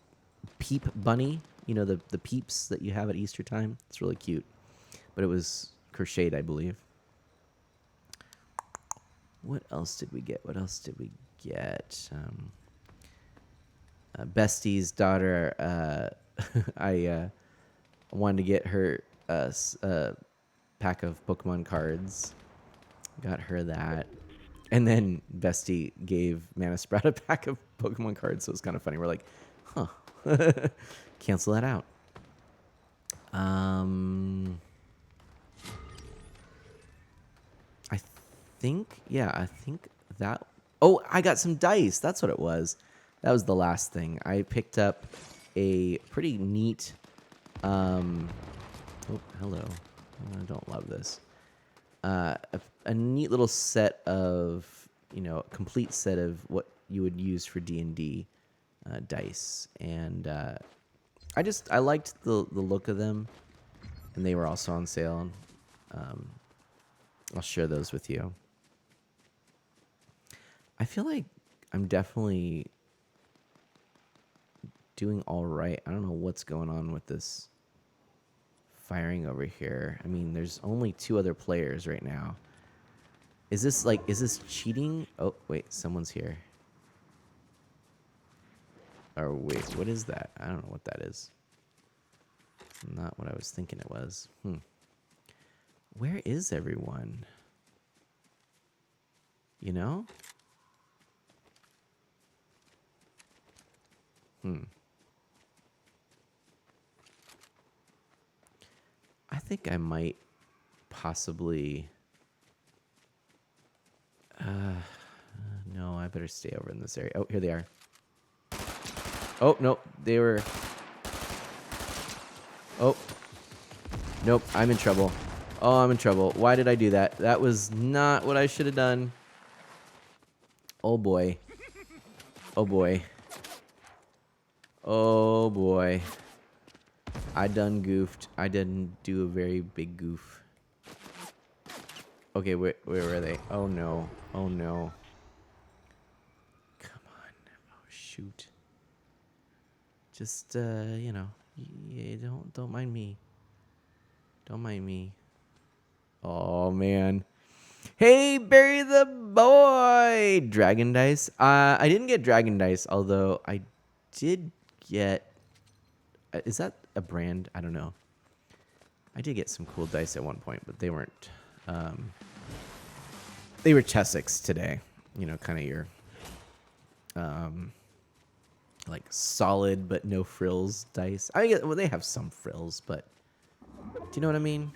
peep bunny. You know, the peeps that you have at Easter time. It's really cute. But it was crocheted, I believe. What else did we get? Bestie's daughter, I wanted to get her a pack of Pokemon cards. Got her that. And then Bestie gave Mana Sprout a pack of Pokemon cards, so it was kind of funny. We're like, huh. Cancel that out. I think that. Oh, I got some dice. That's what it was. That was the last thing. I picked up a pretty neat. Oh, hello. I don't love this. A neat little set of, a complete set of what you would use for D&D dice, and I liked the look of them, and they were also on sale. I'll share those with you. I feel like I'm definitely doing all right. I don't know what's going on with this firing over here. I mean, there's only 2 other players right now. Is this cheating? Oh, wait, someone's here. Or wait, what is that? I don't know what that is. It's not what I was thinking it was. Where is everyone? You know? I think I might possibly. No, I better stay over in this area. Oh, here they are. Oh, no, they were. Oh, nope, I'm in trouble. Oh, I'm in trouble. Why did I do that? That was not what I should have done. Oh, boy. Oh, boy. Oh, boy. I done goofed. I didn't do a very big goof. Okay, where were they? Oh, no. Oh, no. Come on. Oh, shoot. Just, yeah, don't mind me. Don't mind me. Oh, man. Hey, Barry the boy! Dragon dice. I didn't get dragon dice, although I did get. Is that a brand? I don't know. I did get some cool dice at one point, but they weren't. They were Chessex today. Kind of your, like solid but no frills dice. I guess, well, they have some frills, but do you know what I mean?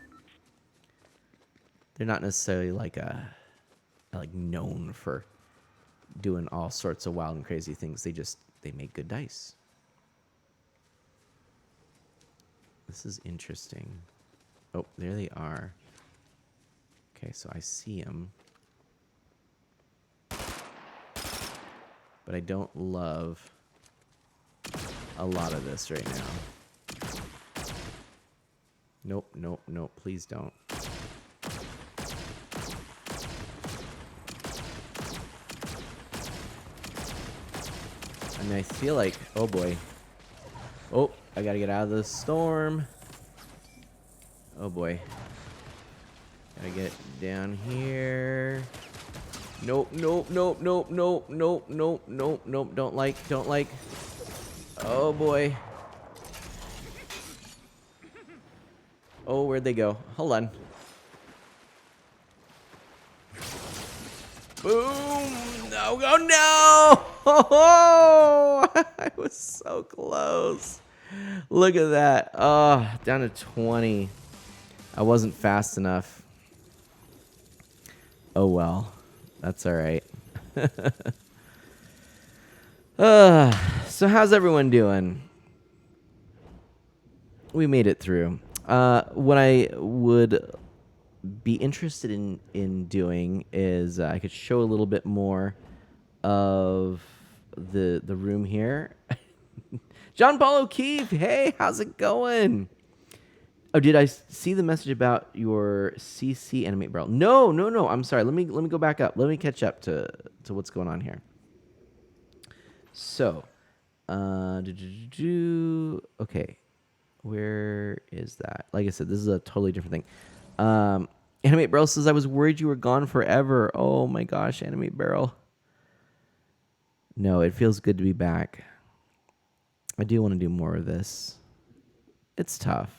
They're not necessarily like known for doing all sorts of wild and crazy things. They make good dice. This is interesting. Oh, there they are. Okay, so I see them. But I don't love a lot of this right now. Nope, nope, nope. Please don't. I mean, I feel like... Oh, boy. Oh, I gotta get out of the storm. Oh, boy. Gotta get down here. Nope, nope, nope, nope, nope, nope, nope, nope, nope. Don't like. Oh, boy. Oh, where'd they go? Hold on. Boom! No, oh, no! Oh, I was so close. Look at that. Oh, down to 20. I wasn't fast enough. Oh, well. That's all right. So how's everyone doing? We made it through. What I would be interested in doing is I could show a little bit more of the room here. John Paul O'Keefe, hey, how's it going? Oh, did I see the message about your CC animate barrel? No. I'm sorry. Let me go back up. Let me catch up to what's going on here. So, okay, where is that? Like I said, this is a totally different thing. Animate Barrel says I was worried you were gone forever. Oh my gosh, Animate Barrel. No, it feels good to be back. I do want to do more of this. It's tough.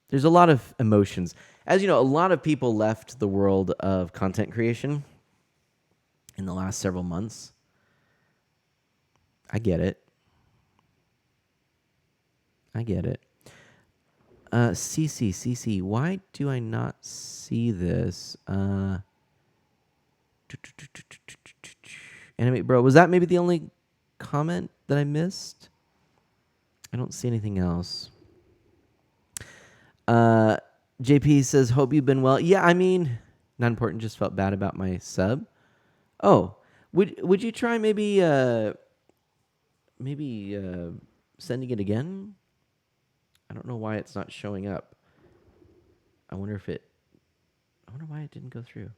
There's a lot of emotions. As you know, a lot of people left the world of content creation in the last several months. I get it. CC, why do I not see this? Animate Bro, was that maybe the only comment that I missed? I don't see anything else. JP says, hope you've been well. Yeah, I mean, not important, just felt bad about my sub. Oh, would you try maybe sending it again? I don't know why it's not showing up. I wonder why it didn't go through.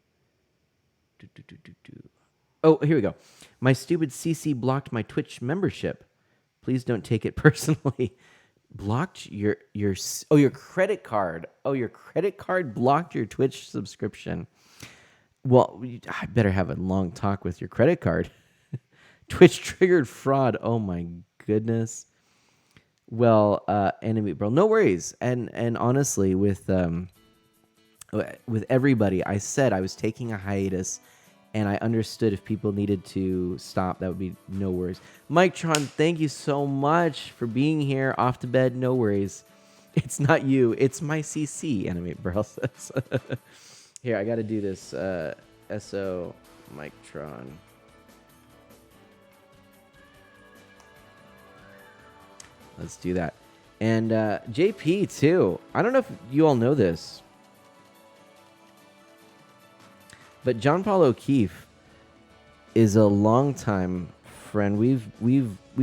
Oh, here we go. My stupid CC blocked my Twitch membership. Please don't take it personally. Blocked your credit card. Oh, your credit card blocked your Twitch subscription. Well, I better have a long talk with your credit card. Twitch triggered fraud. Oh my goodness. Well, Enemy Bro, no worries. And honestly, with everybody, I said I was taking a hiatus, and I understood if people needed to stop, that would be no worries. Mike Tron, thank you so much for being here. Off to bed, no worries. It's not you, it's my CC. Enemy Bro says. Here, I got to do this. SO Mike Tron. Let's do that. And JP, too. I don't know if you all know this, but John Paul O'Keefe is a longtime friend. We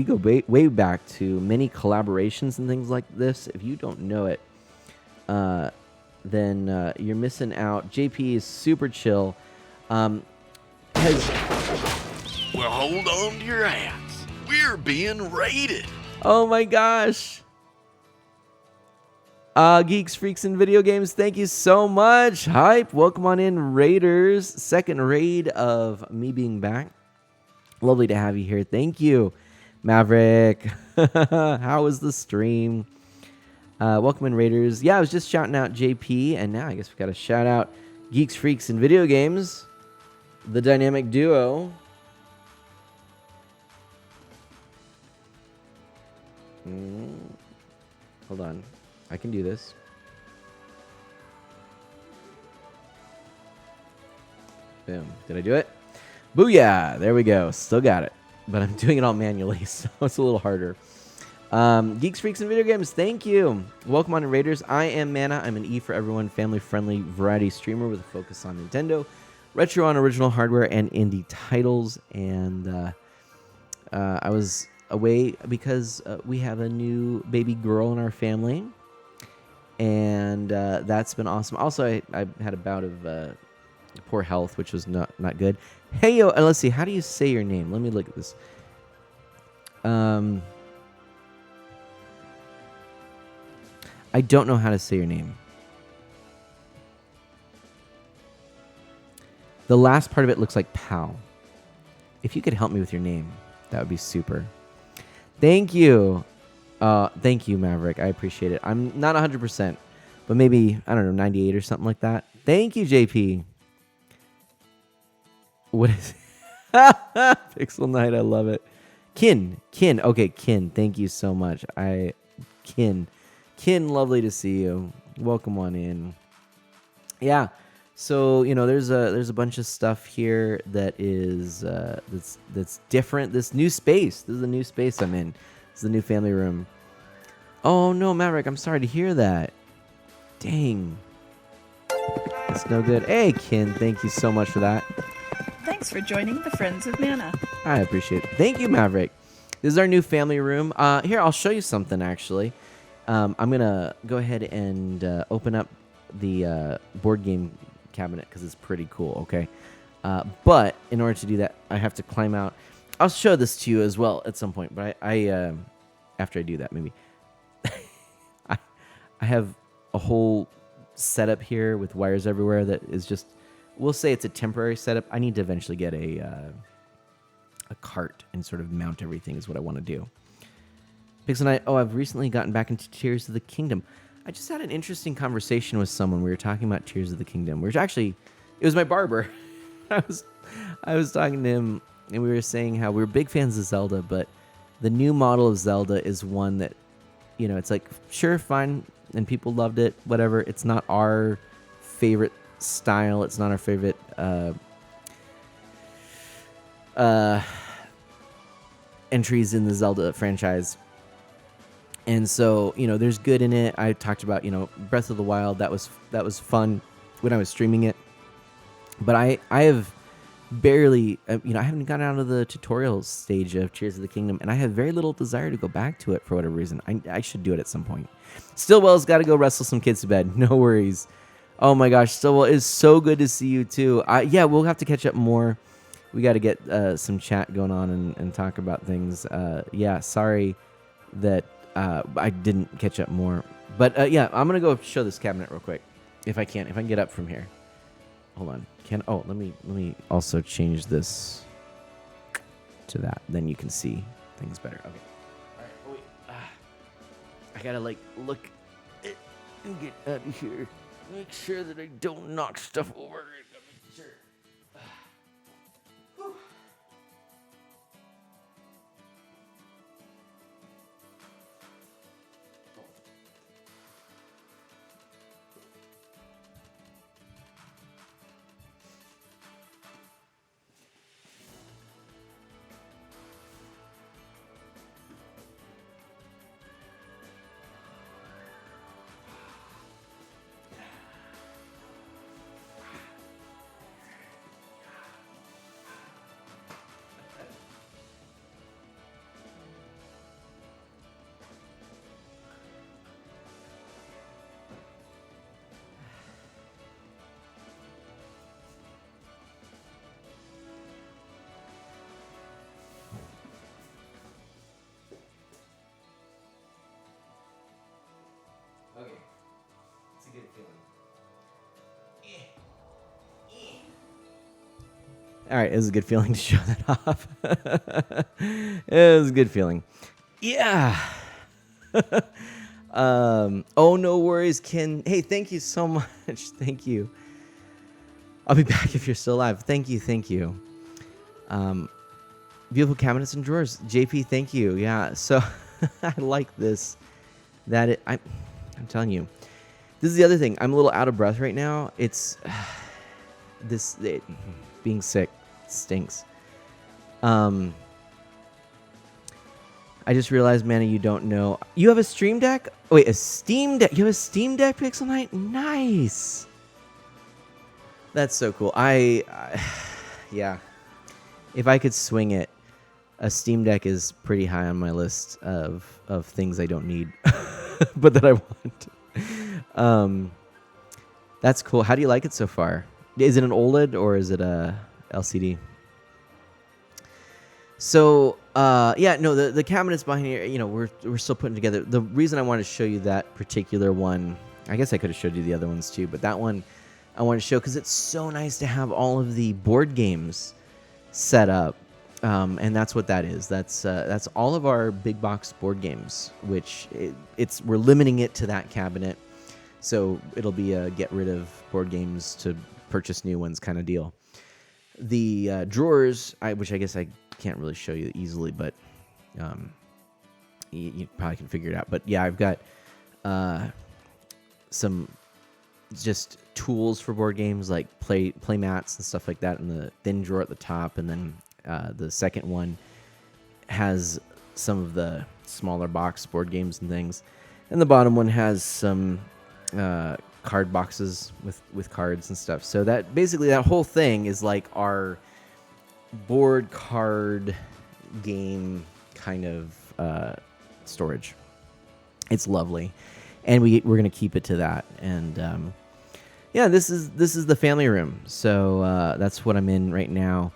go way back to many collaborations and things like this. If you don't know it, then you're missing out. JP is super chill. Well, hold on to your hats. We're being raided. Oh my gosh. Geeks, Freaks, and Video Games, thank you so much. Hype, welcome on in, Raiders. Second raid of me being back. Lovely to have you here. Thank you, Maverick. How was the stream? Welcome in, Raiders. Yeah, I was just shouting out JP, and now I guess we got to shout out Geeks, Freaks, and Video Games, the dynamic duo. Hold on. I can do this. Boom. Did I do it? Booyah! There we go. Still got it. But I'm doing it all manually, so it's a little harder. Geeks, Freaks, and Video Games, thank you. Welcome on to Raiders. I am Mana. I'm an E for everyone, family-friendly variety streamer with a focus on Nintendo, retro on original hardware, and indie titles. And I was away because we have a new baby girl in our family. And that's been awesome. Also, I had a bout of poor health, which was not good. Hey, yo, and let's see. How do you say your name? Let me look at this. I don't know how to say your name. The last part of it looks like Pal. If you could help me with your name, that would be super. Thank you. Thank you, Maverick. I appreciate it. I'm not 100%, but maybe, I don't know, 98 or something like that. Thank you, JP. What is it? Pixel Knight, I love it. Kin. Okay, Kin. Thank you so much. Kin, lovely to see you. Welcome on in. Yeah. So, there's a bunch of stuff here that is that's different. This new space. This is a new space I'm in. This is the new family room. Oh no, Maverick, I'm sorry to hear that. Dang. That's no good. Hey, Kin, thank you so much for that. Thanks for joining the Friends of Mana. I appreciate it. Thank you, Maverick. This is our new family room. Here, I'll show you something, actually. I'm going to go ahead and open up the board game cabinet because it's pretty cool, okay? But in order to do that, I have to climb out. I'll show this to you as well at some point, but I after I do that, maybe. I have a whole setup here with wires everywhere that is just, we'll say it's a temporary setup. I need to eventually get a cart and sort of mount everything is what I want to do. Pix and I, I've recently gotten back into Tears of the Kingdom. I just had an interesting conversation with someone. We were talking about Tears of the Kingdom. It was my barber. I was talking to him, and we were saying how we were big fans of Zelda, but the new model of Zelda is one that, it's like, sure, fine, and people loved it, whatever. It's not our favorite style. It's not our favorite entries in the Zelda franchise. And so, there's good in it. I talked about, Breath of the Wild. That was fun when I was streaming it. But I have barely, I haven't gotten out of the tutorial stage of Tears of the Kingdom, and I have very little desire to go back to it for whatever reason. I should do it at some point. Stillwell's got to go wrestle some kids to bed. No worries. Oh my gosh, Stillwell, it's so good to see you too. Yeah, we'll have to catch up more. We got to get some chat going on and talk about things. Yeah, sorry that I didn't catch up more. But yeah, I'm going to go show this cabinet real quick. If I can get up from here. Hold on. Let me also change this to that. Then you can see things better. Okay. All right. Oh, wait. I gotta look and get out of here. Make sure that I don't knock stuff over. Make sure. Okay. It's a good feeling. All right, it was a good feeling to show that off. It was a good feeling. Yeah. Oh, no worries, Ken. Hey, thank you so much. Thank you. I'll be back if you're still alive. Thank you. Beautiful cabinets and drawers. JP, thank you. Yeah, so I like this. I'm telling you. This is the other thing. I'm a little out of breath right now. It's being sick stinks. I just realized, Manny, you don't know. You have a Stream Deck? Oh, wait, a Steam Deck. You have a Steam Deck, Pixel Knight? Nice. That's so cool. Yeah. If I could swing it, a Steam Deck is pretty high on my list of things I don't need, but that I want. That's cool. How do you like it so far? Is it an OLED or is it a LCD? So, the cabinets behind here, we're still putting together. The reason I wanted to show you that particular one, I guess I could have showed you the other ones too, but that one I wanted to show because it's so nice to have all of the board games set up. And that's what that is. That's all of our big box board games, which we're limiting it to that cabinet. So it'll be a get rid of board games to purchase new ones kind of deal. The drawers, which I guess I can't really show you easily, but you probably can figure it out. But yeah, I've got some just tools for board games like play mats and stuff like that in the thin drawer at the top, and then the second one has some of the smaller box board games and things. And the bottom one has some card boxes with cards and stuff. So that basically that whole thing is like our board card game kind of storage. It's lovely, and we're gonna keep it to that. And yeah, this is the family room. So that's what I'm in right now,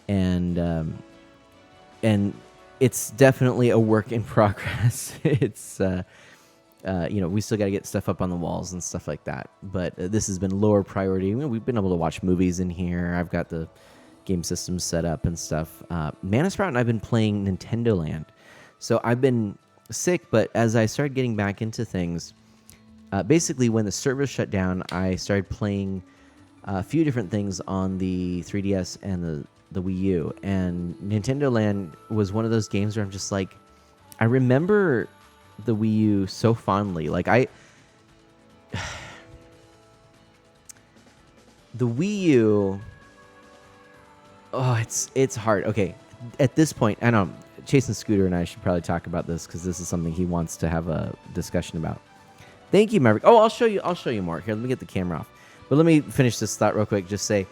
and it's definitely a work in progress. It's we still got to get stuff up on the walls and stuff like that. But this has been lower priority. We've been able to watch movies in here. I've got the game systems set up and stuff. Mana Sprout and I've been playing Nintendo Land. So I've been sick, but as I started getting back into things, basically when the servers shut down, I started playing a few different things on the 3DS and the Wii U. And Nintendo Land was one of those games where I'm just like, I remember the Wii U so fondly. Like the Wii U. Oh, it's hard. Okay, at this point, I know Chase and Scooter and I should probably talk about this because this is something he wants to have a discussion about. Thank you, Maverick. Oh, I'll show you more. Here, let me get the camera off. But let me finish this thought real quick. Just say,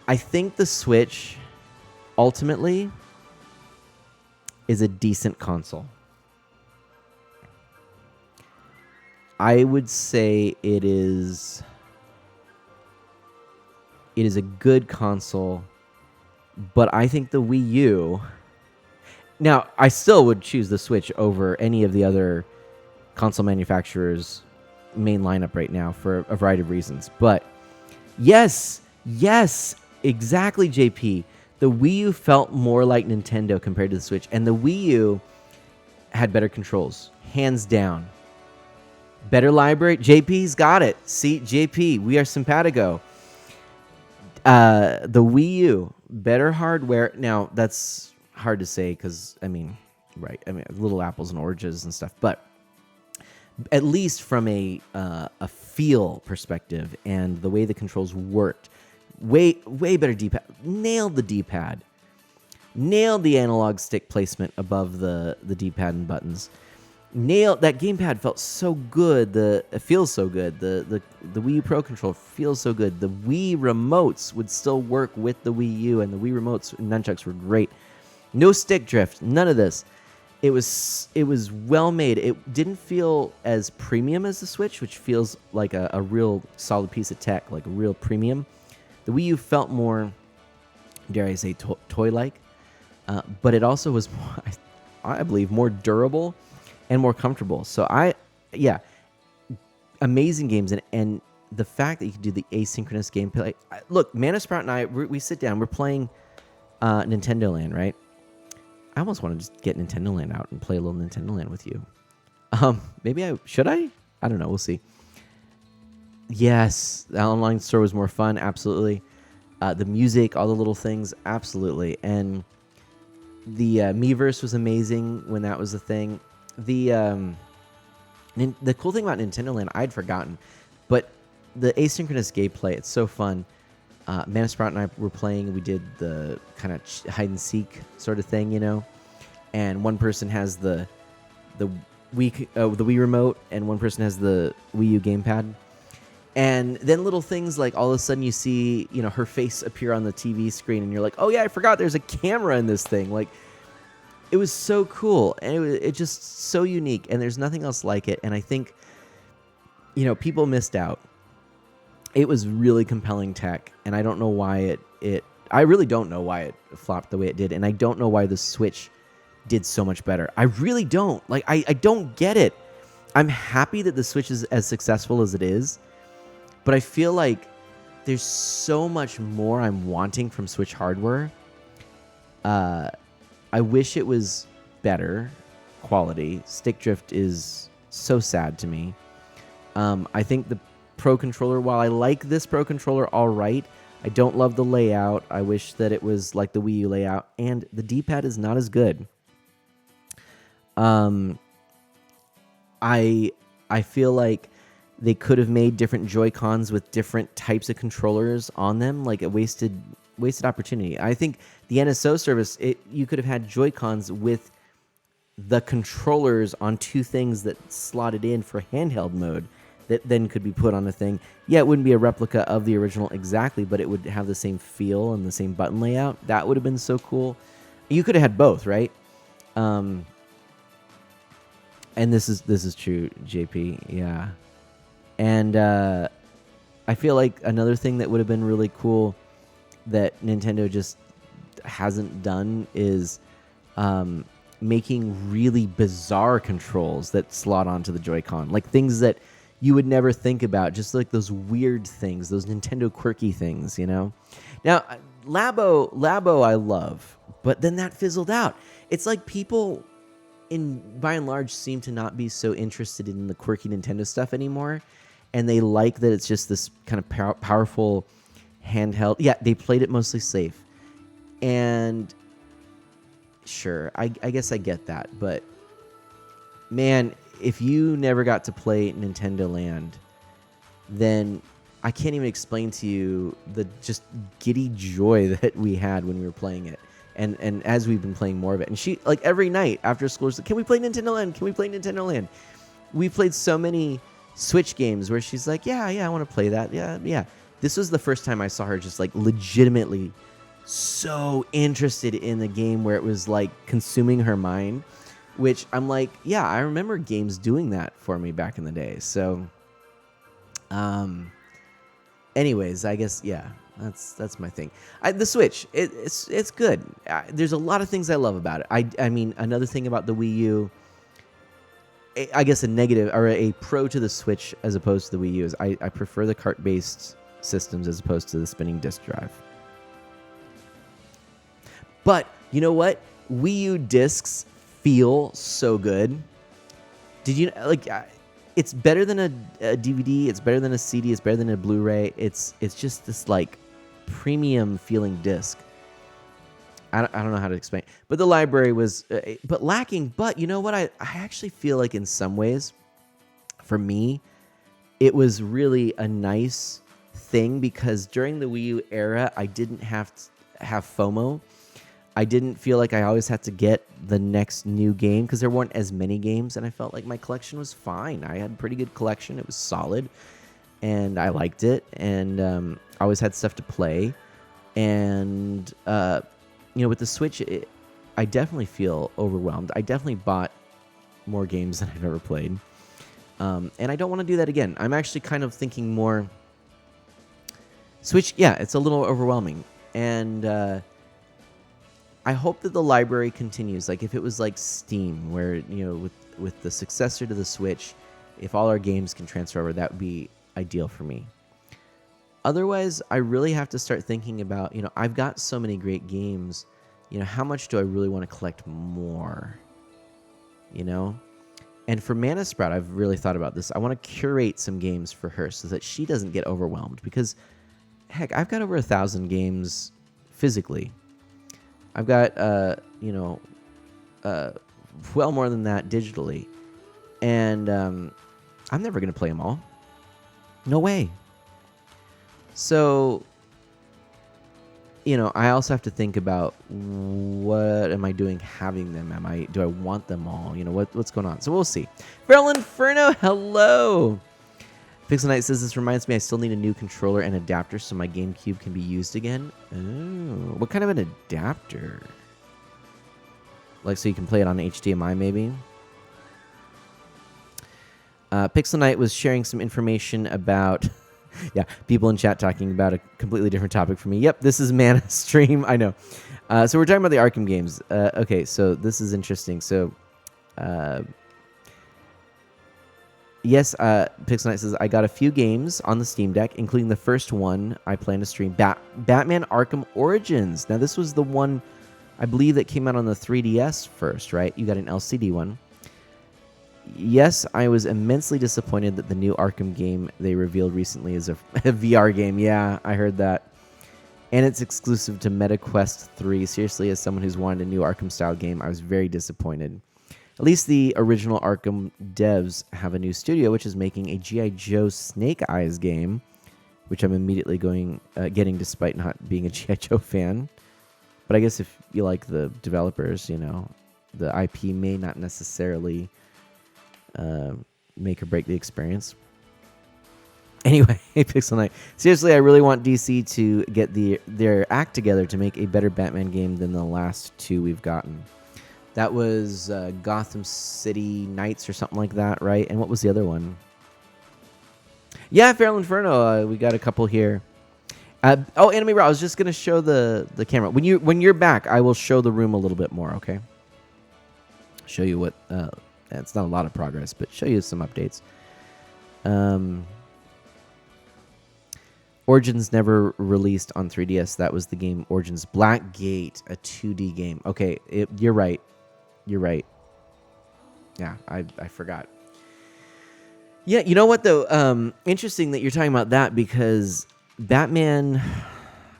I think the Switch ultimately is a decent console. I would say it is a good console, but I think the Wii U... Now, I still would choose the Switch over any of the other console manufacturers' main lineup right now for a variety of reasons. But yes, exactly, JP. The Wii U felt more like Nintendo compared to the Switch, and the Wii U had better controls, hands down. Better library. JP's got it. See, JP, we are simpatico. The Wii U, better hardware. Now, that's hard to say because, right. Little apples and oranges and stuff. But at least from a feel perspective and the way the controls worked, way better D-pad. Nailed the D-pad. Nailed the analog stick placement above the D-pad and buttons. Nailed that gamepad. Felt so good. It feels so good. The Wii U Pro controller feels so good. The Wii remotes would still work with the Wii U, and the Wii remotes and nunchucks were great. No stick drift. None of this. It was well made. It didn't feel as premium as the Switch, which feels like a real solid piece of tech, like a real premium. The Wii U felt more, dare I say, toy-like, but it also was, more, I believe, more durable and more comfortable. So amazing games, and the fact that you can do the asynchronous gameplay. Look, Mana Sprout and I, we sit down, we're playing Nintendo Land, right? I almost want to just get Nintendo Land out and play a little Nintendo Land with you. Maybe should I? I don't know. We'll see. Yes, the online store was more fun. Absolutely. The music, all the little things, absolutely. And the Miiverse was amazing when that was a thing. The cool thing about Nintendo Land, I'd forgotten, but the asynchronous gameplay, it's so fun. Mana Sprout and I were playing. We did the kind of hide and seek sort of thing, and one person has the Wii remote, and one person has the Wii U gamepad. And then little things like all of a sudden you see, her face appear on the TV screen, and you're like, oh yeah, I forgot there's a camera in this thing. Like, it was so cool, and it just so unique, and there's nothing else like it. And I think, people missed out. It was really compelling tech, and I don't know why I really don't know why it flopped the way it did, and I don't know why the Switch did so much better. I really don't. Like, I don't get it. I'm happy that the Switch is as successful as it is, but I feel like there's so much more I'm wanting from Switch hardware. I wish it was better quality. Stick drift is so sad to me. I think the Pro Controller, while I like this Pro Controller all right, I don't love the layout. I wish that it was like the Wii U layout, and the D-pad is not as good. I feel like they could have made different Joy-Cons with different types of controllers on them, like a wasted opportunity. I think the NSO service, you could have had Joy-Cons with the controllers on two things that slotted in for handheld mode that then could be put on a thing. Yeah, it wouldn't be a replica of the original exactly, but it would have the same feel and the same button layout. That would have been so cool. You could have had both, right? And this is true, JP. Yeah. And I feel like another thing that would have been really cool that Nintendo just hasn't done is making really bizarre controls that slot onto the Joy-Con, like things that you would never think about, just like those weird things, those Nintendo quirky things, you know? Now, Labo I love, but then that fizzled out. It's like people, by and large, seem to not be so interested in the quirky Nintendo stuff anymore, and they like that it's just this kind of powerful handheld. Yeah, they played it mostly safe, and sure, I guess I get that, but man, if you never got to play Nintendo Land, then I can't even explain to you the just giddy joy that we had when we were playing it. And as we've been playing more of it. And she, like, every night after school, she's like, can we play Nintendo Land? Can we play Nintendo Land? We played so many Switch games where she's like, yeah, I want to play that. Yeah. This was the first time I saw her just, like, legitimately so interested in the game where it was, like, consuming her mind. Which I'm like, yeah, I remember games doing that for me back in the day. So, anyways, I guess, yeah, that's my thing. The Switch, it's good. There's a lot of things I love about it. I mean, another thing about the Wii U, I guess a negative or a pro to the Switch as opposed to the Wii U is I prefer the cart-based systems as opposed to the spinning disc drive. But you know what? Wii U discs feel so good. Did you like? It's better than a DVD. It's better than a CD. It's better than a Blu-ray. It's just this like premium feeling disc. I don't know how to explain, but the library was but lacking. But you know what? I actually feel like in some ways, for me, it was really a nice thing because during the Wii U era, I didn't have to have FOMO. I didn't feel like I always had to get the next new game because there weren't as many games, and I felt like my collection was fine. I had a pretty good collection. It was solid, and I liked it, and I always had stuff to play. And, with the Switch, I definitely feel overwhelmed. I definitely bought more games than I've ever played, and I don't want to do that again. I'm actually kind of thinking more Switch, yeah, it's a little overwhelming, and I hope that the library continues. Like if it was like Steam, where with the successor to the Switch, if all our games can transfer over, that would be ideal for me. Otherwise, I really have to start thinking about, I've got so many great games. How much do I really want to collect more? And for Mana Sprout, I've really thought about this. I want to curate some games for her so that she doesn't get overwhelmed. Because, heck, I've got over 1,000 games physically. I've got, well more than that digitally. And I'm never going to play them all. No way. So, I also have to think about what am I doing having them? Do I want them all? What's going on? So we'll see. Feral Inferno, hello. Pixel Knight says, this reminds me I still need a new controller and adapter so my GameCube can be used again. Oh, what kind of an adapter? Like so you can play it on HDMI maybe? Pixel Knight was sharing some information about... yeah, people in chat talking about a completely different topic for me. Yep, this is Mana Stream. I know. So we're talking about the Arkham games. Okay, so this is interesting. So... yes, Pixel Knight says, I got a few games on the Steam Deck, including the first one I plan to stream, Batman Arkham Origins. Now, this was the one, I believe, that came out on the 3DS first, right? You got an LCD one. Yes, I was immensely disappointed that the new Arkham game they revealed recently is a VR game. Yeah, I heard that. And it's exclusive to MetaQuest 3. Seriously, as someone who's wanted a new Arkham-style game, I was very disappointed. At least the original Arkham devs have a new studio, which is making a G.I. Joe Snake Eyes game, which I'm immediately getting despite not being a G.I. Joe fan. But I guess if you like the developers, the IP may not necessarily make or break the experience. Anyway, Pixel Knight. Seriously, I really want DC to get their act together to make a better Batman game than the last two we've gotten. That was Gotham City Knights or something like that, right? And what was the other one? Yeah, Feral Inferno. We got a couple here. Anime Raw. I was just gonna show the camera. When you're back, I will show the room a little bit more. Okay. Show you what. It's not a lot of progress, but show you some updates. Origins never released on 3DS. That was the game Origins Blackgate, a 2D game. Okay, you're right. You're right. Yeah, I forgot. Yeah, you know what though? Interesting that you're talking about that because Batman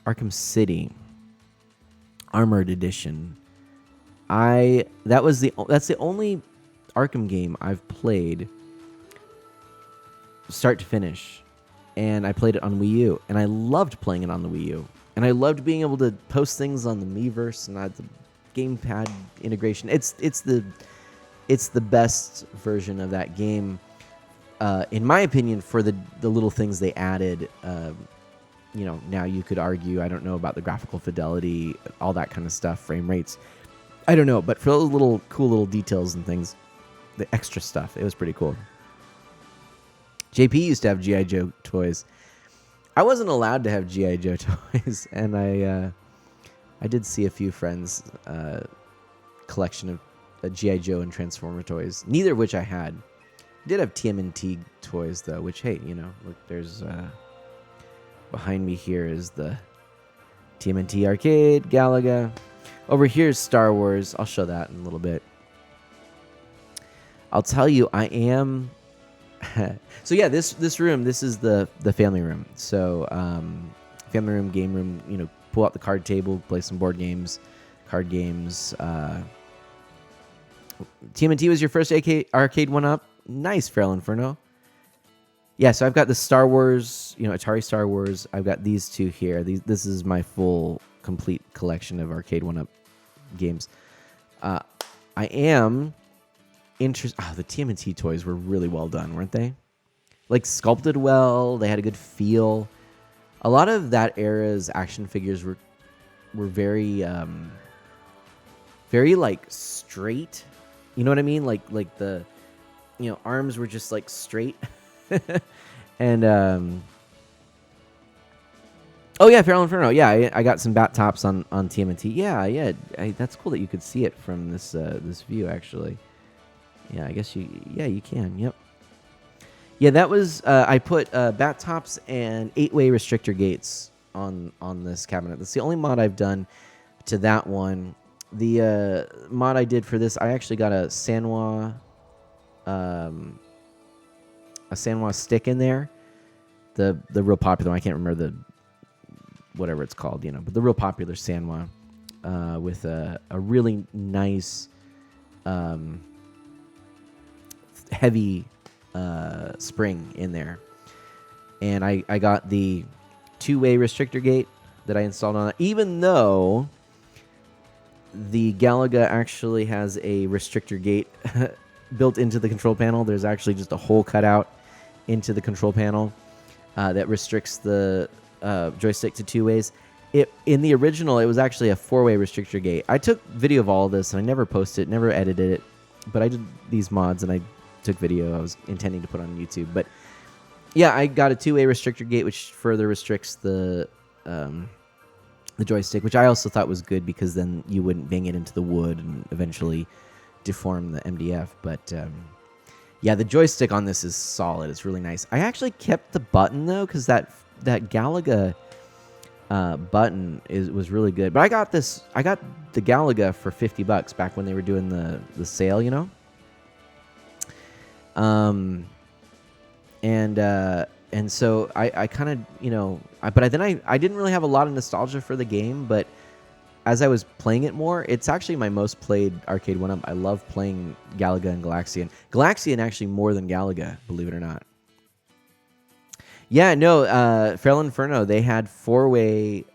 Arkham City Armored Edition. That's the only Arkham game I've played start to finish. And I played it on Wii U, and I loved playing it on the Wii U. And I loved being able to post things on the Miiverse and I had the gamepad integration. It's the best version of that game, in my opinion, for the little things they added. Now you could argue, I don't know about the graphical fidelity, all that kind of stuff, frame rates. I don't know, but for those little cool little details and things, the extra stuff, it was pretty cool. JP used to have G.I. Joe toys. I wasn't allowed to have G.I. Joe toys, and I did see a few friends' collection of G.I. Joe and Transformer toys, neither of which I had. I did have TMNT toys, though, which, hey, look, there's... behind me here is the TMNT Arcade, Galaga. Over here is Star Wars. I'll show that in a little bit. I'll tell you, I am... So yeah, this room, this is the family room. So family room, game room, pull out the card table, play some board games, card games. TMNT was your first arcade one-up. Nice, Feral Inferno. Yeah, so I've got the Star Wars, Atari Star Wars. I've got these two here. This is my full, complete collection of arcade one-up games. I am... the TMNT toys were really well done, weren't they? Like sculpted well, they had a good feel. A lot of that era's action figures were very very like straight. You know what I mean? Like the arms were just like straight. And Feral Inferno. Yeah, I got some bat tops on TMNT. Yeah. That's cool that you could see it from this view actually. Yeah, I guess you can. Yep. Yeah, that was I put bat tops and 8-way restrictor gates on this cabinet. That's the only mod I've done to that one. The mod I did for this, I actually got a Sanwa stick in there. The real popular one, I can't remember whatever it's called, but the real popular Sanwa with a really nice heavy spring in there. And I got the 2-way restrictor gate that I installed on it, even though the Galaga actually has a restrictor gate built into the control panel. There's actually just a hole cut out into the control panel that restricts the joystick to 2 ways. In the original, it was actually a 4-way restrictor gate. I took video of all of this, and I never posted it, never edited it, but I did these mods, and I took video I was intending to put on YouTube. But yeah, I got a 2-way restrictor gate, which further restricts the joystick, which I also thought was good because then you wouldn't bang it into the wood and eventually deform the MDF. But yeah, the joystick on this is solid. It's really nice. I actually kept the button though, because that Galaga button was really good. But I got the Galaga for $50 back when they were doing the sale, And so I kind of, but then I didn't really have a lot of nostalgia for the game, but as I was playing it more, it's actually my most played arcade one-up. I love playing Galaga and Galaxian. Galaxian actually more than Galaga, believe it or not. Yeah, no, Feral Inferno, they had 4-way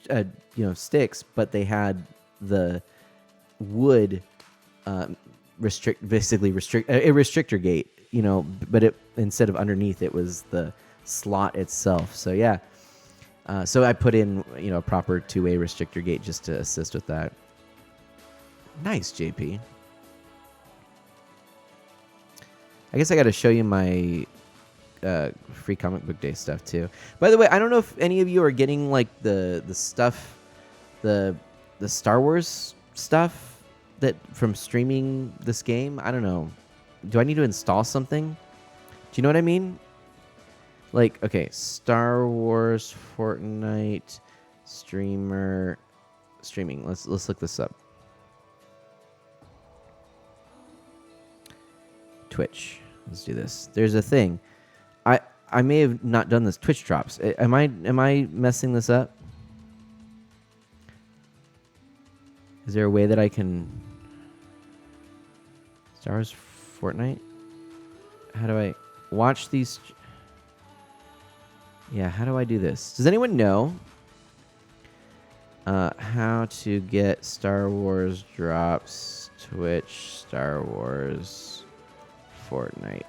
uh, sticks, but they had the wood restrict a restrictor gate, but it instead of underneath it was the slot itself. So yeah, so I put in a proper two-way restrictor gate just to assist with that. Nice, JP. I guess I got to show you my free comic book day stuff too. By the way, I don't know if any of you are getting like the stuff, the Star Wars stuff that from streaming this game. I don't know. Do I need to install something? Do you know what I mean? Like, okay, Star Wars Fortnite streaming. Let's look this up. Twitch. Let's do this. There's a thing. I may have not done this. Twitch drops. Am I messing this up? Is there a way that I can Star Wars Fortnite? How do I watch these? Yeah, how do I do this? Does anyone know how to get Star Wars drops? Twitch Star Wars Fortnite.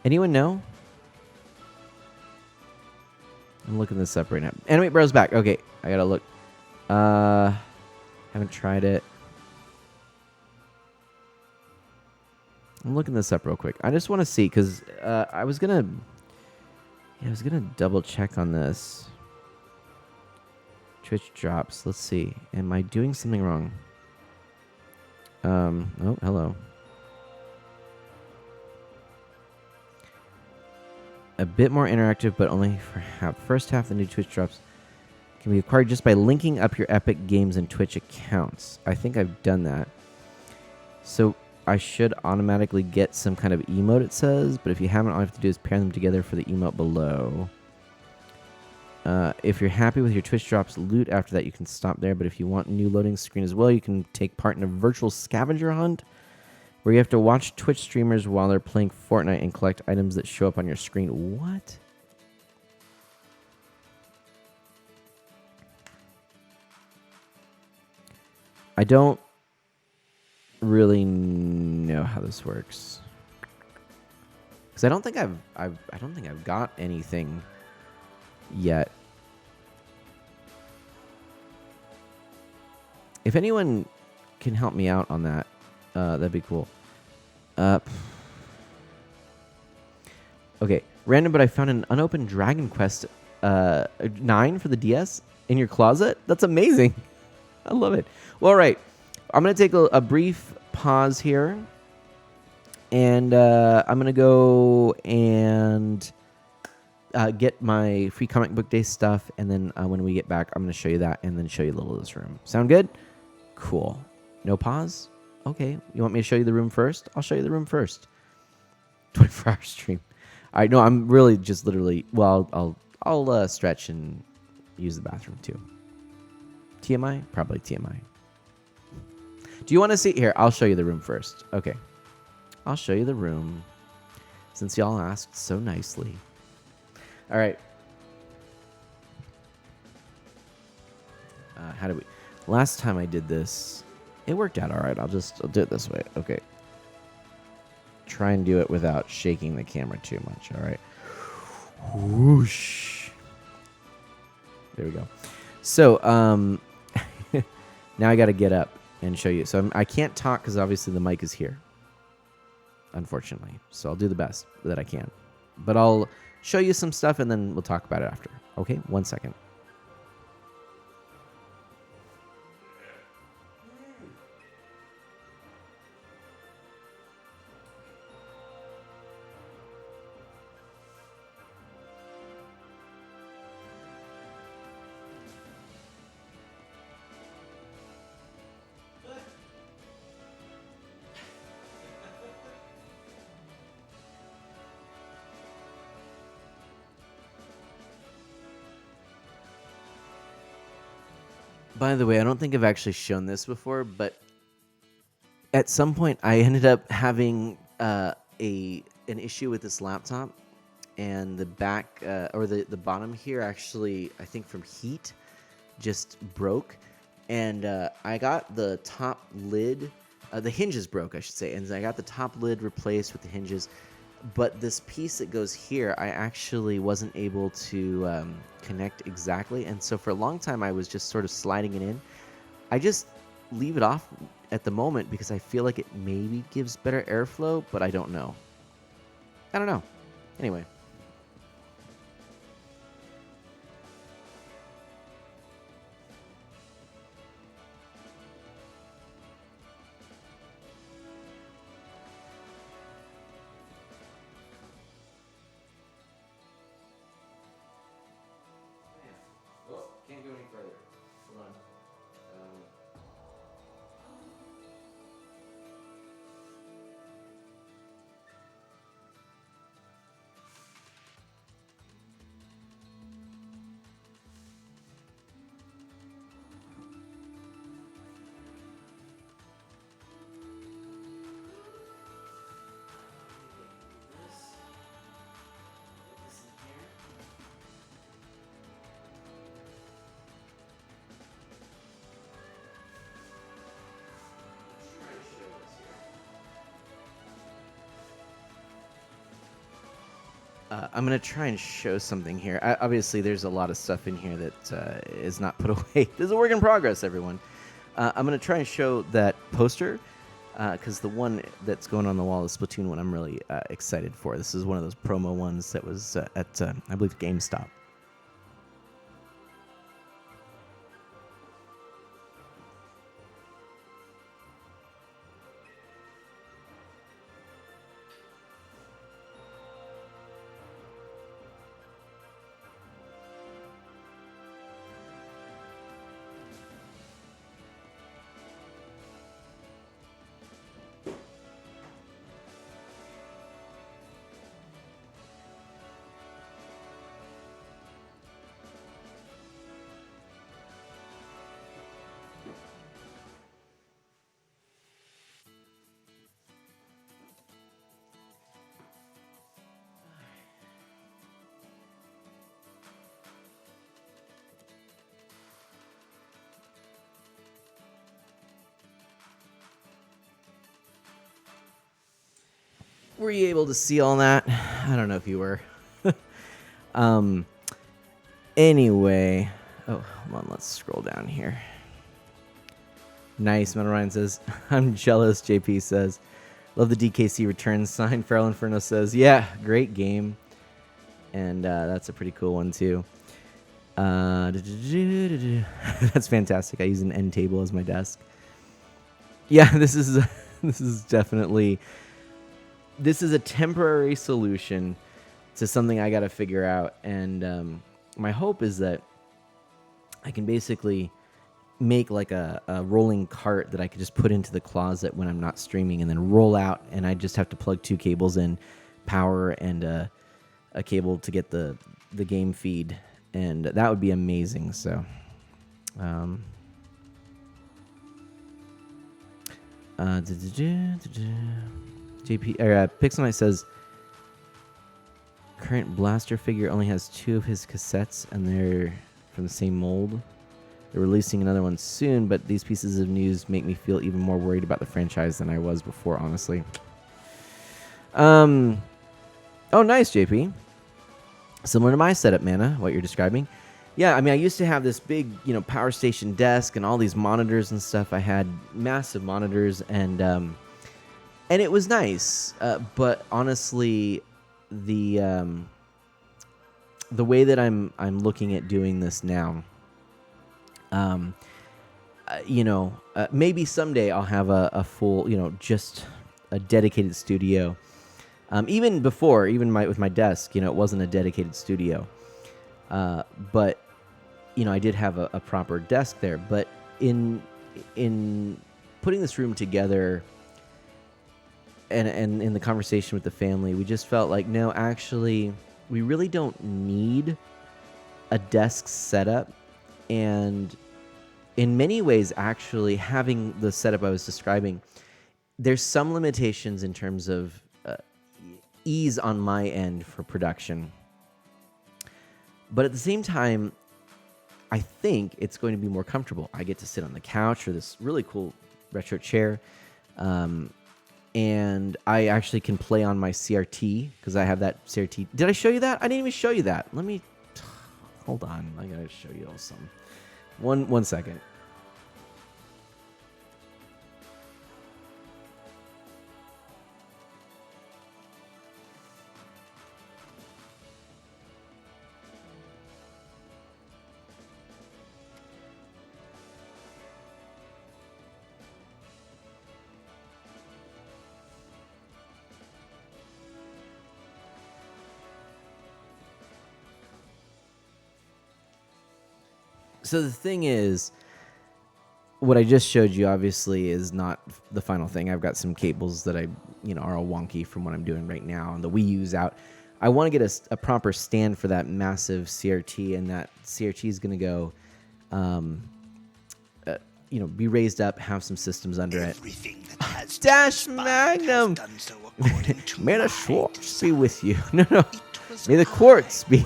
Anyone know? I'm looking this up right now. Animate Bros back. Okay, I gotta look. Haven't tried it. I'm looking this up real quick. I just want to see because I was gonna double check on this. Twitch drops. Let's see. Am I doing something wrong? Oh, hello. A bit more interactive, but only for half. First half of the new Twitch drops can be acquired just by linking up your Epic Games and Twitch accounts. I think I've done that. So I should automatically get some kind of emote, it says. But if you haven't, all you have to do is pair them together for the emote below. If you're happy with your Twitch drops loot after that, you can stop there. But if you want a new loading screen as well, you can take part in a virtual scavenger hunt where you have to watch Twitch streamers while they're playing Fortnite and collect items that show up on your screen. What? I don't really know how this works. Because I don't think I've got anything yet. If anyone can help me out on that, that'd be cool. Okay, random, but I found an unopened Dragon Quest 9 for the DS in your closet. That's amazing. I love it. Well, all right. I'm going to take a brief pause here. And I'm going to go and get my free comic book day stuff. And then when we get back, I'm going to show you that and then show you a little of this room. Sound good? Cool. No pause? Okay. You want me to show you the room first? I'll show you the room first. 24-hour stream. All right. No, I'm really just literally... Well, I'll stretch and use the bathroom too. TMI? Probably TMI. Do you want to see... Here, I'll show you the room first. Okay. I'll show you the room since y'all asked so nicely. All right. How do we... Last time I did this, it worked out all right. I'll do it this way. Okay. Try and do it without shaking the camera too much. All right. Whoosh. There we go. So, now I got to get up and show you. So I can't talk because obviously the mic is here, unfortunately. So I'll do the best that I can. But I'll show you some stuff and then we'll talk about it after. Okay? 1 second. By the way, I don't think I've actually shown this before, but at some point I ended up having an issue with this laptop and the back or the bottom here actually, I think from heat, just broke. And I got the top lid, the hinges broke, I should say, and I got the top lid replaced with the hinges. But this piece that goes here, I actually wasn't able to connect exactly, and so for a long time I was just sort of sliding it in. I just leave it off at the moment because I feel like it maybe gives better airflow, but I don't know. I don't know. Anyway. Oh, can't go any further. Hold on. I'm going to try and show something here. Obviously, there's a lot of stuff in here that is not put away. This is a work in progress, everyone. I'm going to try and show that poster because the one that's going on the wall, the Splatoon one, I'm really excited for. This is one of those promo ones that was at, I believe, GameStop. Were you able to see all that? I don't know if you were. Anyway. Oh, hold on. Let's scroll down here. Nice. Metal Ryan says, I'm jealous, JP says. Love the DKC return sign. Feral Inferno says, yeah, great game. And that's a pretty cool one, too. That's fantastic. I use an end table as my desk. Yeah, this is definitely... This is a temporary solution to something I got to figure out. And my hope is that I can basically make like a rolling cart that I could just put into the closet when I'm not streaming and then roll out. And I just have to plug 2 cables in, power and a cable to get the game feed. And that would be amazing. So, JP Pixel Knight says current blaster figure only has 2 of his cassettes and they're from the same mold. They're releasing another one soon, but these pieces of news make me feel even more worried about the franchise than I was before, honestly. Oh, nice, JP. Similar to my setup, Mana, what you're describing. Yeah, I mean, I used to have this big, power station desk and all these monitors and stuff. I had massive monitors and it was nice, but honestly, the way that I'm looking at doing this now, maybe someday I'll have a full, just a dedicated studio. Even before, with my desk, it wasn't a dedicated studio, but I did have a proper desk there. But in putting this room together. And in the conversation with the family, we just felt like, no, actually, we really don't need a desk setup. And in many ways, actually, having the setup I was describing, there's some limitations in terms of ease on my end for production. But at the same time, I think it's going to be more comfortable. I get to sit on the couch or this really cool retro chair. And I actually can play on my CRT because I have that CRT. Did I show you that? I didn't even show you that. Let me, hold on. I gotta show you all some. One second. So the thing is, what I just showed you obviously is not the final thing. I've got some cables that are all wonky from what I'm doing right now, and the Wii U's out. I want to get a proper stand for that massive CRT, and that CRT is going to go, be raised up, have some systems under it. Dash Magnum! May the Schwartz be with you. No. May the quartz be.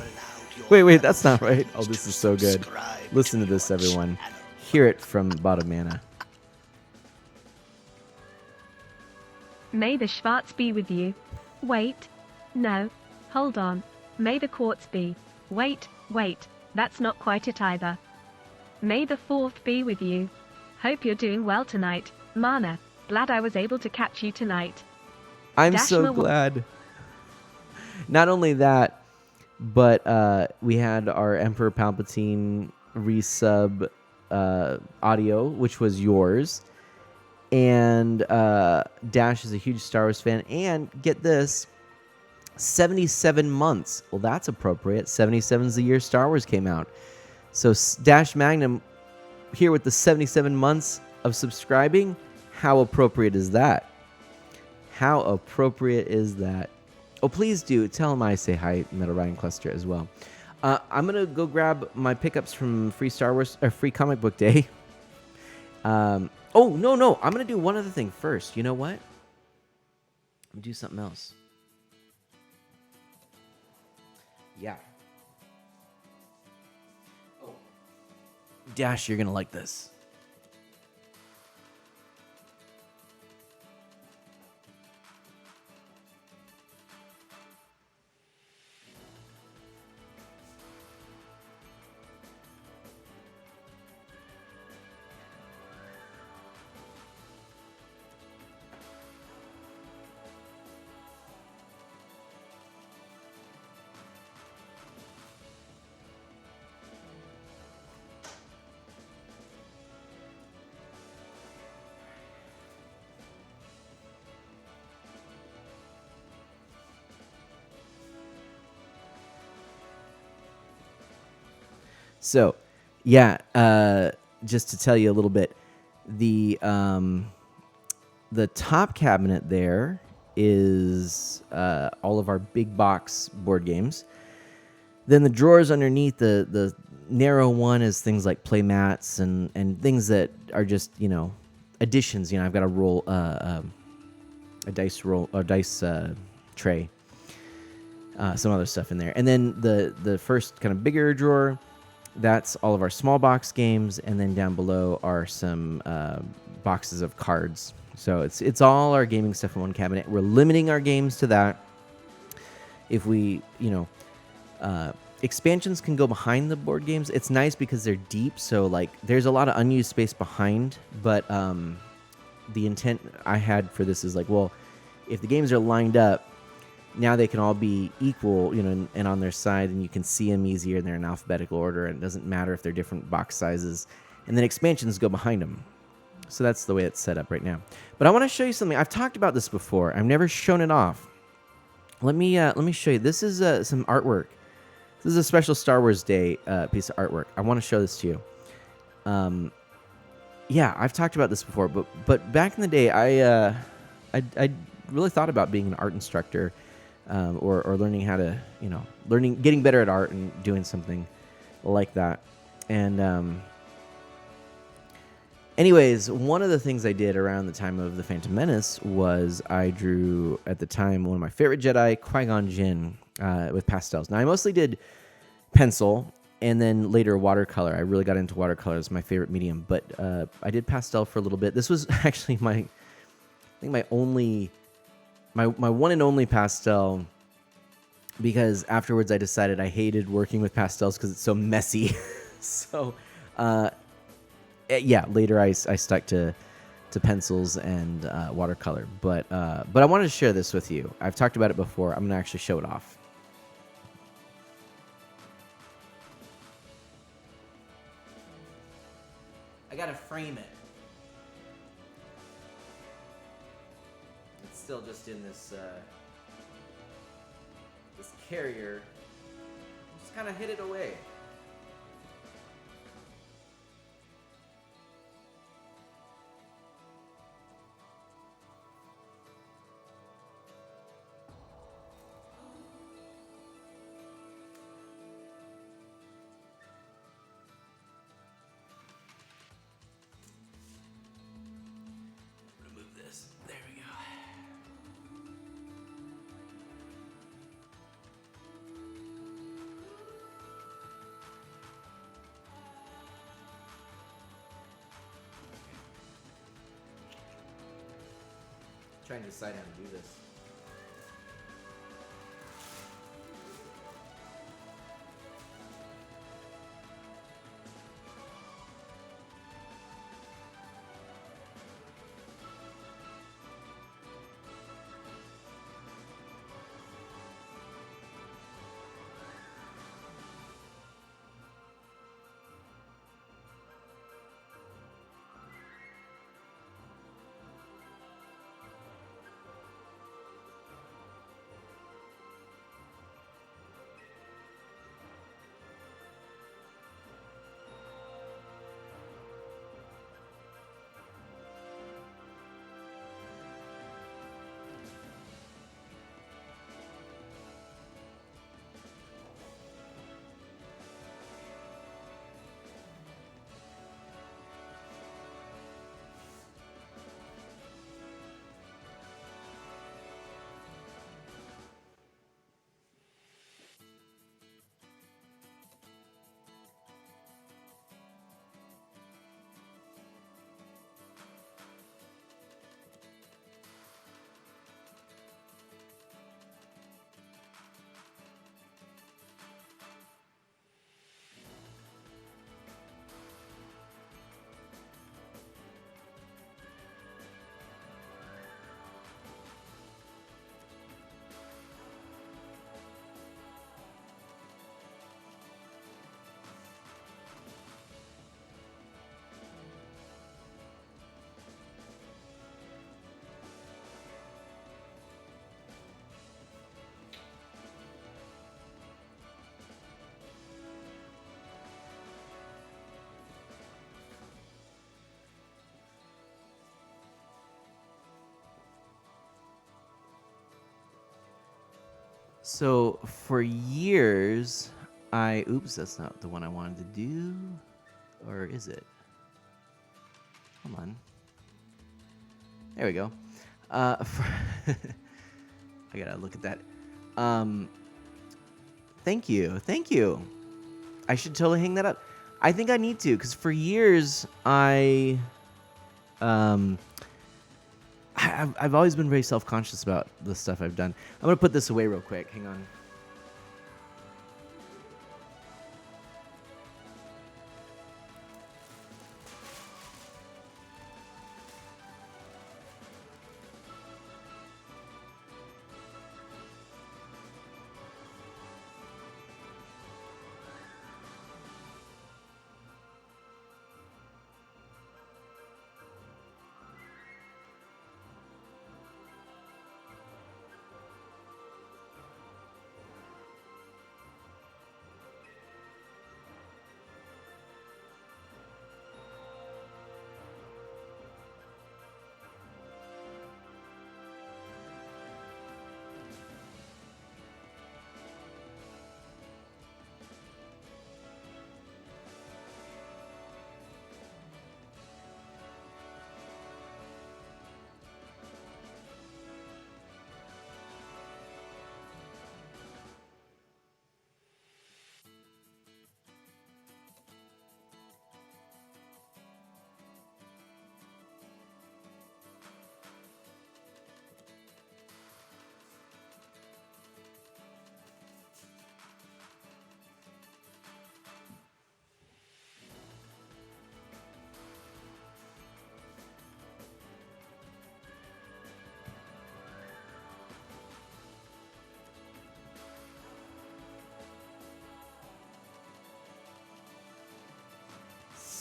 Wait, that's not right. Oh, this is so good. Listen to this, everyone. Hear it from Bottom Mana. May the Schwartz be with you. Wait. No. Hold on. May the quartz be. Wait. That's not quite it either. May the fourth be with you. Hope you're doing well tonight, Mana. Glad I was able to catch you tonight. I'm so glad. Not only that, but we had our Emperor Palpatine resub audio, which was yours. And Dash is a huge Star Wars fan. And get this, 77 months. Well, that's appropriate. 77 is the year Star Wars came out. So Dash Magnum here with the 77 months of subscribing. How appropriate is that? How appropriate is that? Oh, please do. Tell him I say hi, Metal Ryan Cluster, as well. I'm going to go grab my pickups from Free Star Wars, or Free Comic Book Day. No. I'm going to do one other thing first. You know what? I'm going to do something else. Yeah. Oh. Dash, you're going to like this. So, yeah, just to tell you a little bit, the top cabinet there is all of our big box board games. Then the drawers underneath the narrow one is things like play mats and things that are just, additions. I've got a dice tray, some other stuff in there. And then the first kind of bigger drawer, that's all of our small box games, and then down below are some boxes of cards. So it's all our gaming stuff in one cabinet. We're limiting our games to that. If we, expansions can go behind the board games. It's nice because they're deep, so like there's a lot of unused space behind. But the intent I had for this is like, well, if the games are lined up, now they can all be equal, and on their side, and you can see them easier, and they're in alphabetical order, and it doesn't matter if they're different box sizes. And then expansions go behind them. So that's the way it's set up right now. But I want to show you something. I've talked about this before. I've never shown it off. Let me show you. This is some artwork. This is a special Star Wars Day piece of artwork. I want to show this to you. Yeah, I've talked about this before, but back in the day, I really thought about being an art instructor. Or learning how to, getting better at art and doing something like that. And Anyways, one of the things I did around the time of The Phantom Menace was I drew, at the time, one of my favorite Jedi, Qui-Gon Jinn, with pastels. Now, I mostly did pencil and then later watercolor. I really got into watercolor as my favorite medium, but I did pastel for a little bit. This was actually my one and only pastel, because afterwards I decided I hated working with pastels because it's so messy. So, yeah, later I stuck to pencils and watercolor. But I wanted to share this with you. I've talked about it before. I'm going to actually show it off. I got to frame it. It's still just in this this carrier. Just kind of hid it away. Remove this. There we go. Trying to decide how to do this. So for years, oops, that's not the one I wanted to do. Or is it? Hold on. There we go. I gotta look at that. Thank you. I should totally hang that up. I think I need to, because for years I've always been very self-conscious about the stuff I've done. I'm gonna put this away real quick. Hang on.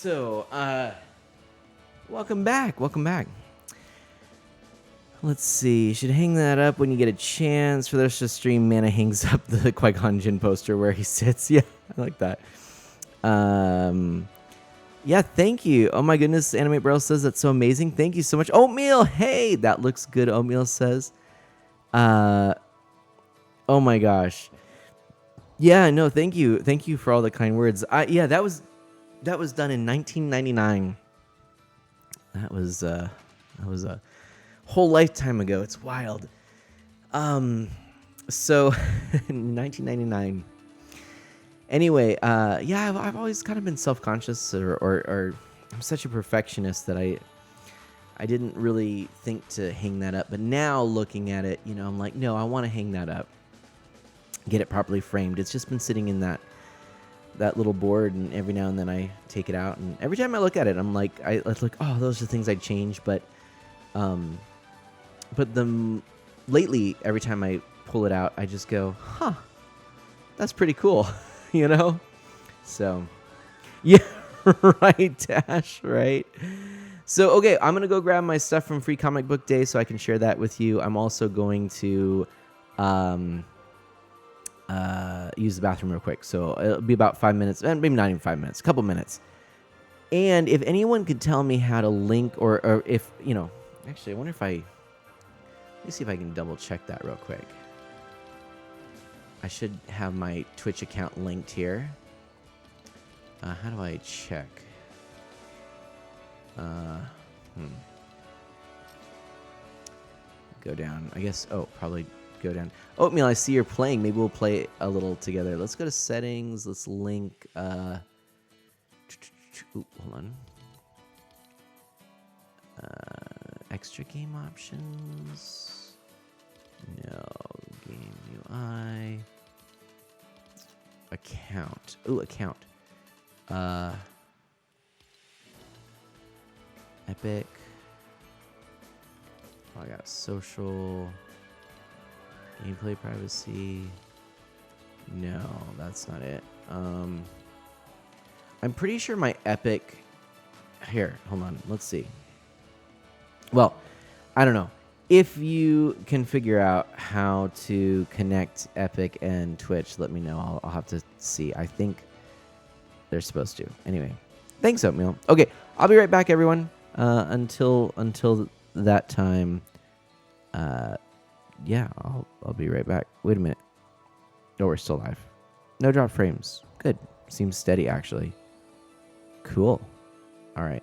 So, welcome back. Welcome back. Let's see. You should hang that up when you get a chance. For the rest of the stream, Mana hangs up the Qui-Gon Jinn poster where he sits. Yeah, I like that. Yeah, thank you. Oh my goodness, Animate Barrel says that's so amazing. Thank you so much. Oatmeal, hey, that looks good. Oatmeal says. Oh my gosh. Yeah, no, thank you. Thank you for all the kind words. Yeah, that was done in 1999. That was a whole lifetime ago. It's wild. So 1999. Anyway, yeah, I've always kind of been self-conscious or I'm such a perfectionist that I didn't really think to hang that up. But now looking at it, I'm like, no, I want to hang that up. Get it properly framed. It's just been sitting in that little board, and every now and then I take it out, and every time I look at it, I'm like, it's like, oh, those are things I'd change. But lately, every time I pull it out, I just go, huh, that's pretty cool, So, yeah, right, Dash, right. So, okay, I'm gonna go grab my stuff from Free Comic Book Day so I can share that with you. I'm also going to use the bathroom real quick. So it'll be about 5 minutes, and maybe not even 5 minutes, a couple minutes. And if anyone could tell me how to link, or if, actually, I wonder if let me see if I can double check that real quick. I should have my Twitch account linked here. How do I check? Go down. I guess, probably go down. Oatmeal, I see you're playing. Maybe we'll play a little together. Let's go to settings. Let's link. Hold on. Extra game options. No. Game UI. Account. Ooh, account. Epic. Oh, I got social. Gameplay privacy. No, that's not it. I'm pretty sure my Epic. Here, hold on. Let's see. Well, I don't know. If you can figure out how to connect Epic and Twitch, let me know. I'll have to see. I think they're supposed to. Anyway, thanks, Oatmeal. Okay, I'll be right back, everyone. Until that time. Yeah, I'll be right back. Wait a minute. No, we're still live. No drop frames. Good. Seems steady, actually. Cool. All right.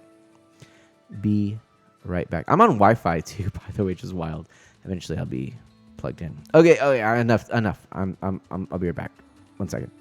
Be right back. I'm on Wi-Fi too, by the way, which is wild. Eventually, I'll be plugged in. Okay. Oh yeah. Enough. I'll be right back. 1 second.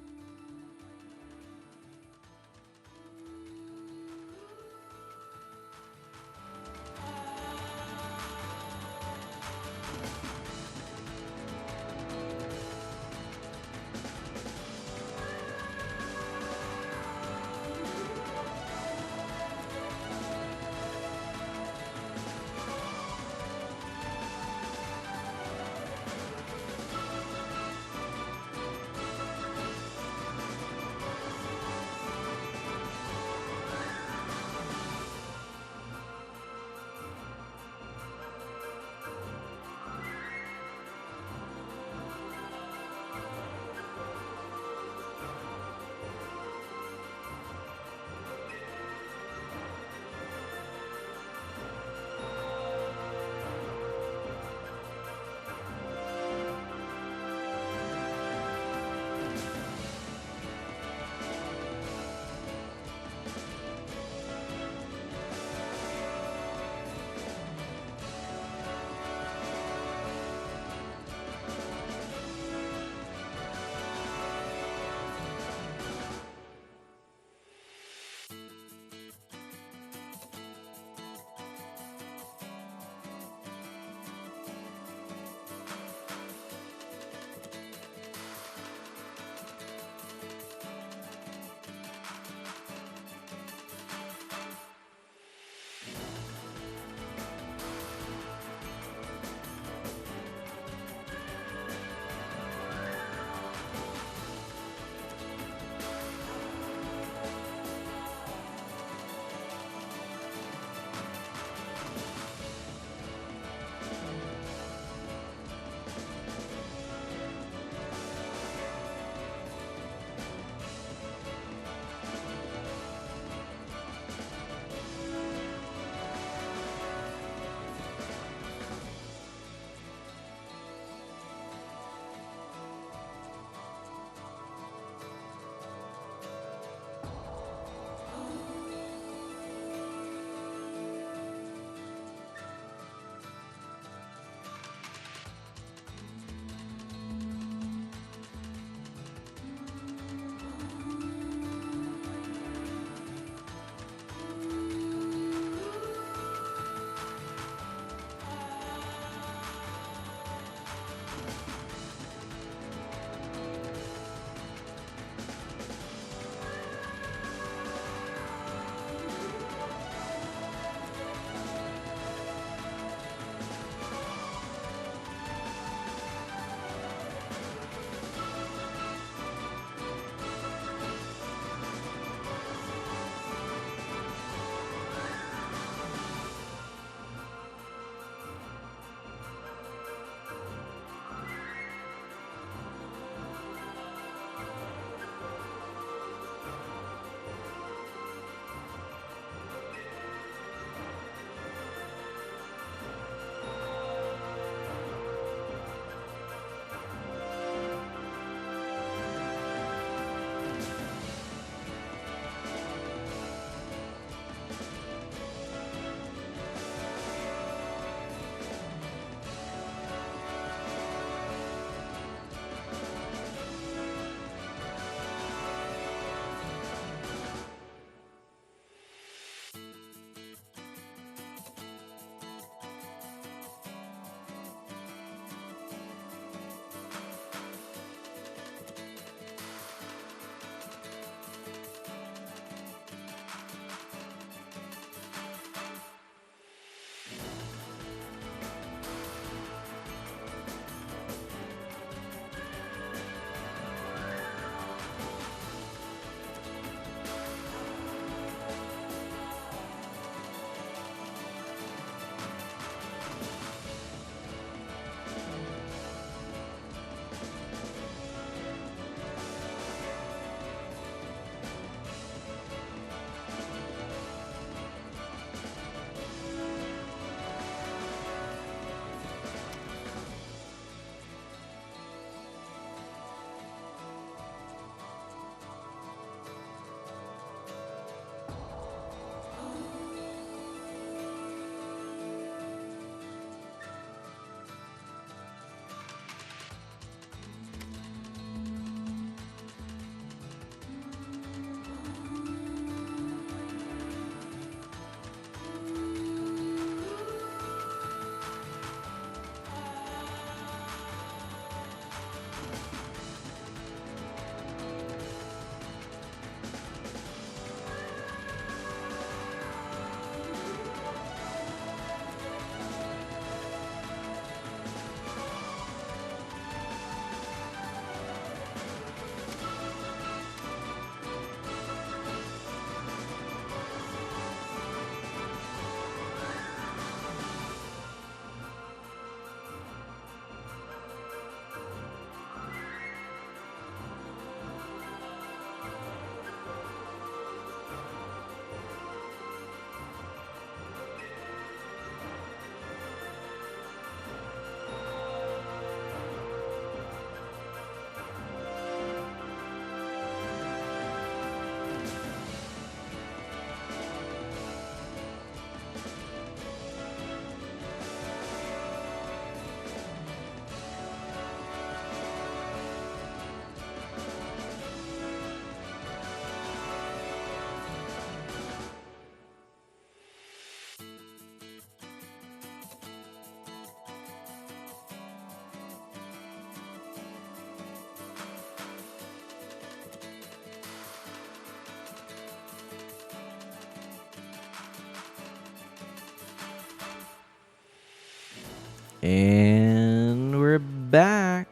back.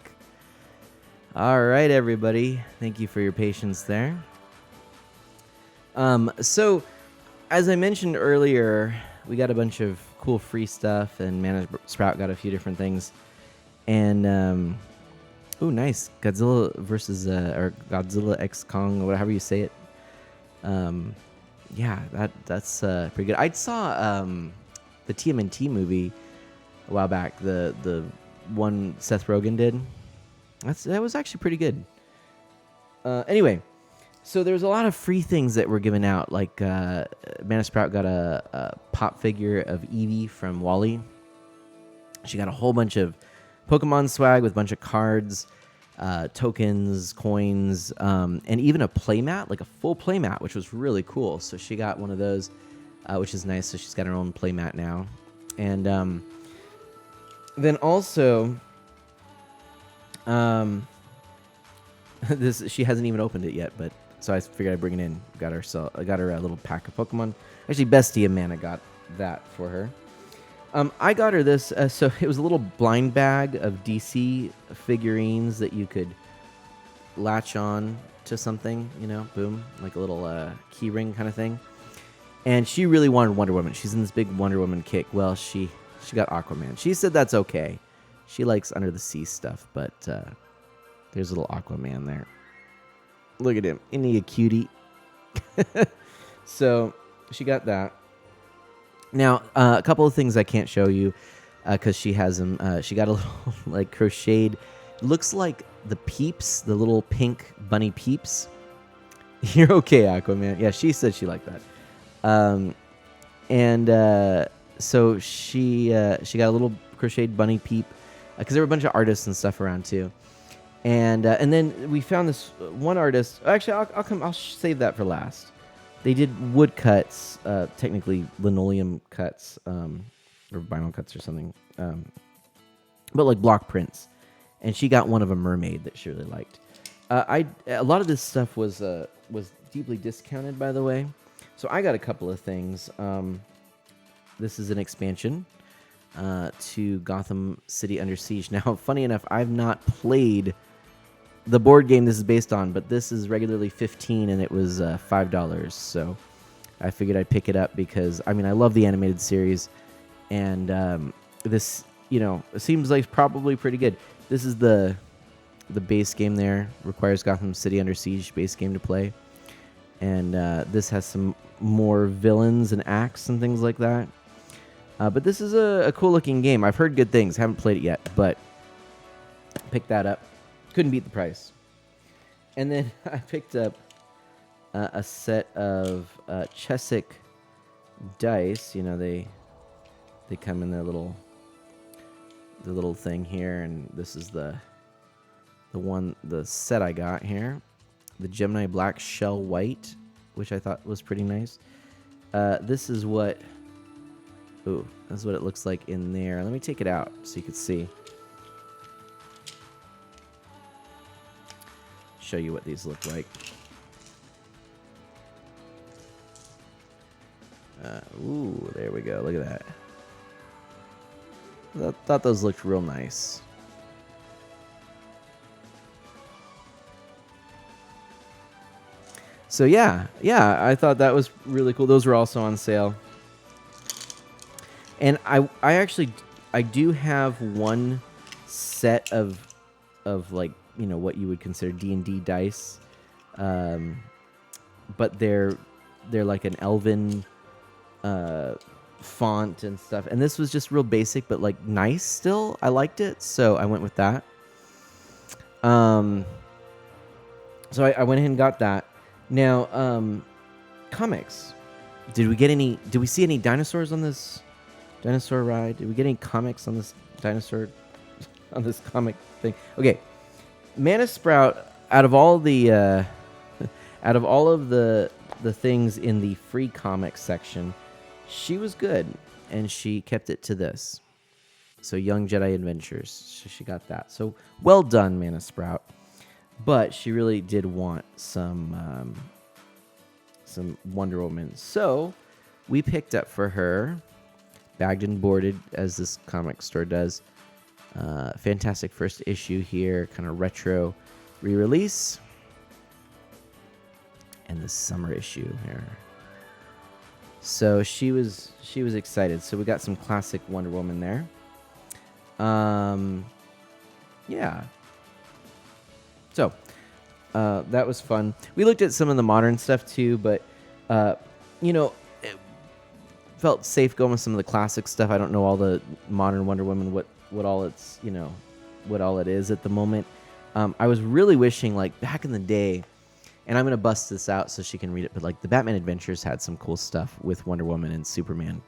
All right, everybody. Thank you for your patience there. So, as I mentioned earlier, we got a bunch of cool free stuff, and Mana Sprout got a few different things. And, oh, nice. Godzilla versus, or Godzilla X Kong, or whatever you say it. Yeah, that's pretty good. I saw the TMNT movie a while back, the one Seth Rogen did. That was actually pretty good. Anyway, so there's a lot of free things that were given out. Like Mana Sprout got a pop figure of Eevee from Wall-E. She got a whole bunch of Pokemon swag with a bunch of cards, tokens, coins, and even a playmat, like a full playmat, which was really cool. So she got one of those, which is nice. So she's got her own playmat now. And then also, this she hasn't even opened it yet, but so I figured I'd bring it in. I got her a little pack of Pokemon. Actually, Bestie and Mana got that for her. I got her this, so it was a little blind bag of DC figurines that you could latch on to something, boom, like a little key ring kind of thing. And she really wanted Wonder Woman. She's in this big Wonder Woman kick. Well, she got Aquaman. She said that's okay. She likes under the sea stuff, but there's a little Aquaman there. Look at him. Isn't he a cutie? So she got that. Now, a couple of things I can't show you because she has them. She got a little like crocheted. Looks like the Peeps, the little pink bunny Peeps. You're okay, Aquaman. Yeah, she said she liked that. So she got a little crocheted bunny Peep because there were a bunch of artists and stuff around too. And then we found this one artist. Actually, I'll save that for last. They did wood cuts, technically linoleum cuts, or vinyl cuts or something, but like block prints. And she got one of a mermaid that she really liked. A lot of this stuff was deeply discounted, by the way. So I got a couple of things. This is an expansion to Gotham City Under Siege. Now, funny enough, I've not played the board game this is based on, but this is regularly $15 and it was $5. So I figured I'd pick it up because I love the animated series, and this it seems like probably pretty good. This is the base game. There requires Gotham City Under Siege base game to play, and this has some more villains and acts and things like that. But this is a cool looking game. I've heard good things. Haven't played it yet, but picked that up. Couldn't beat the price. And then I picked up a set of Chesic dice. They come in the little thing here, and this is the set I got here, the Gemini Black Shell White, which I thought was pretty nice. This is what it looks like in there. Let me take it out so you can see. Show you what these look like. Ooh, there we go. Look at that. Thought those looked real nice. So yeah, I thought that was really cool. Those were also on sale. And I do have one set of like, what you would consider D&D dice, but they're like an elven font and stuff. And this was just real basic, but like nice still. I liked it, so I went with that. So I went ahead and got that. Now, comics. Did we see any dinosaurs on this dinosaur ride? Did we get any comics on this comic thing? Okay. Mana Sprout, out of all of the things in the free comics section, she was good, and she kept it to this. So Young Jedi Adventures, she got that. So well done, Mana Sprout. But she really did want some Wonder Woman. So we picked up for her, bagged and boarded, as this comic store does, Fantastic first issue here, kind of retro re-release. And the summer issue here. So she was excited. So we got some classic Wonder Woman there. Yeah. So that was fun. We looked at some of the modern stuff too, but it felt safe going with some of the classic stuff. I don't know all the modern Wonder Woman, what all it's what all it is at the moment. I was really wishing, like, back in the day, and I'm gonna bust this out so she can read it, but like the Batman Adventures had some cool stuff with Wonder Woman and Superman,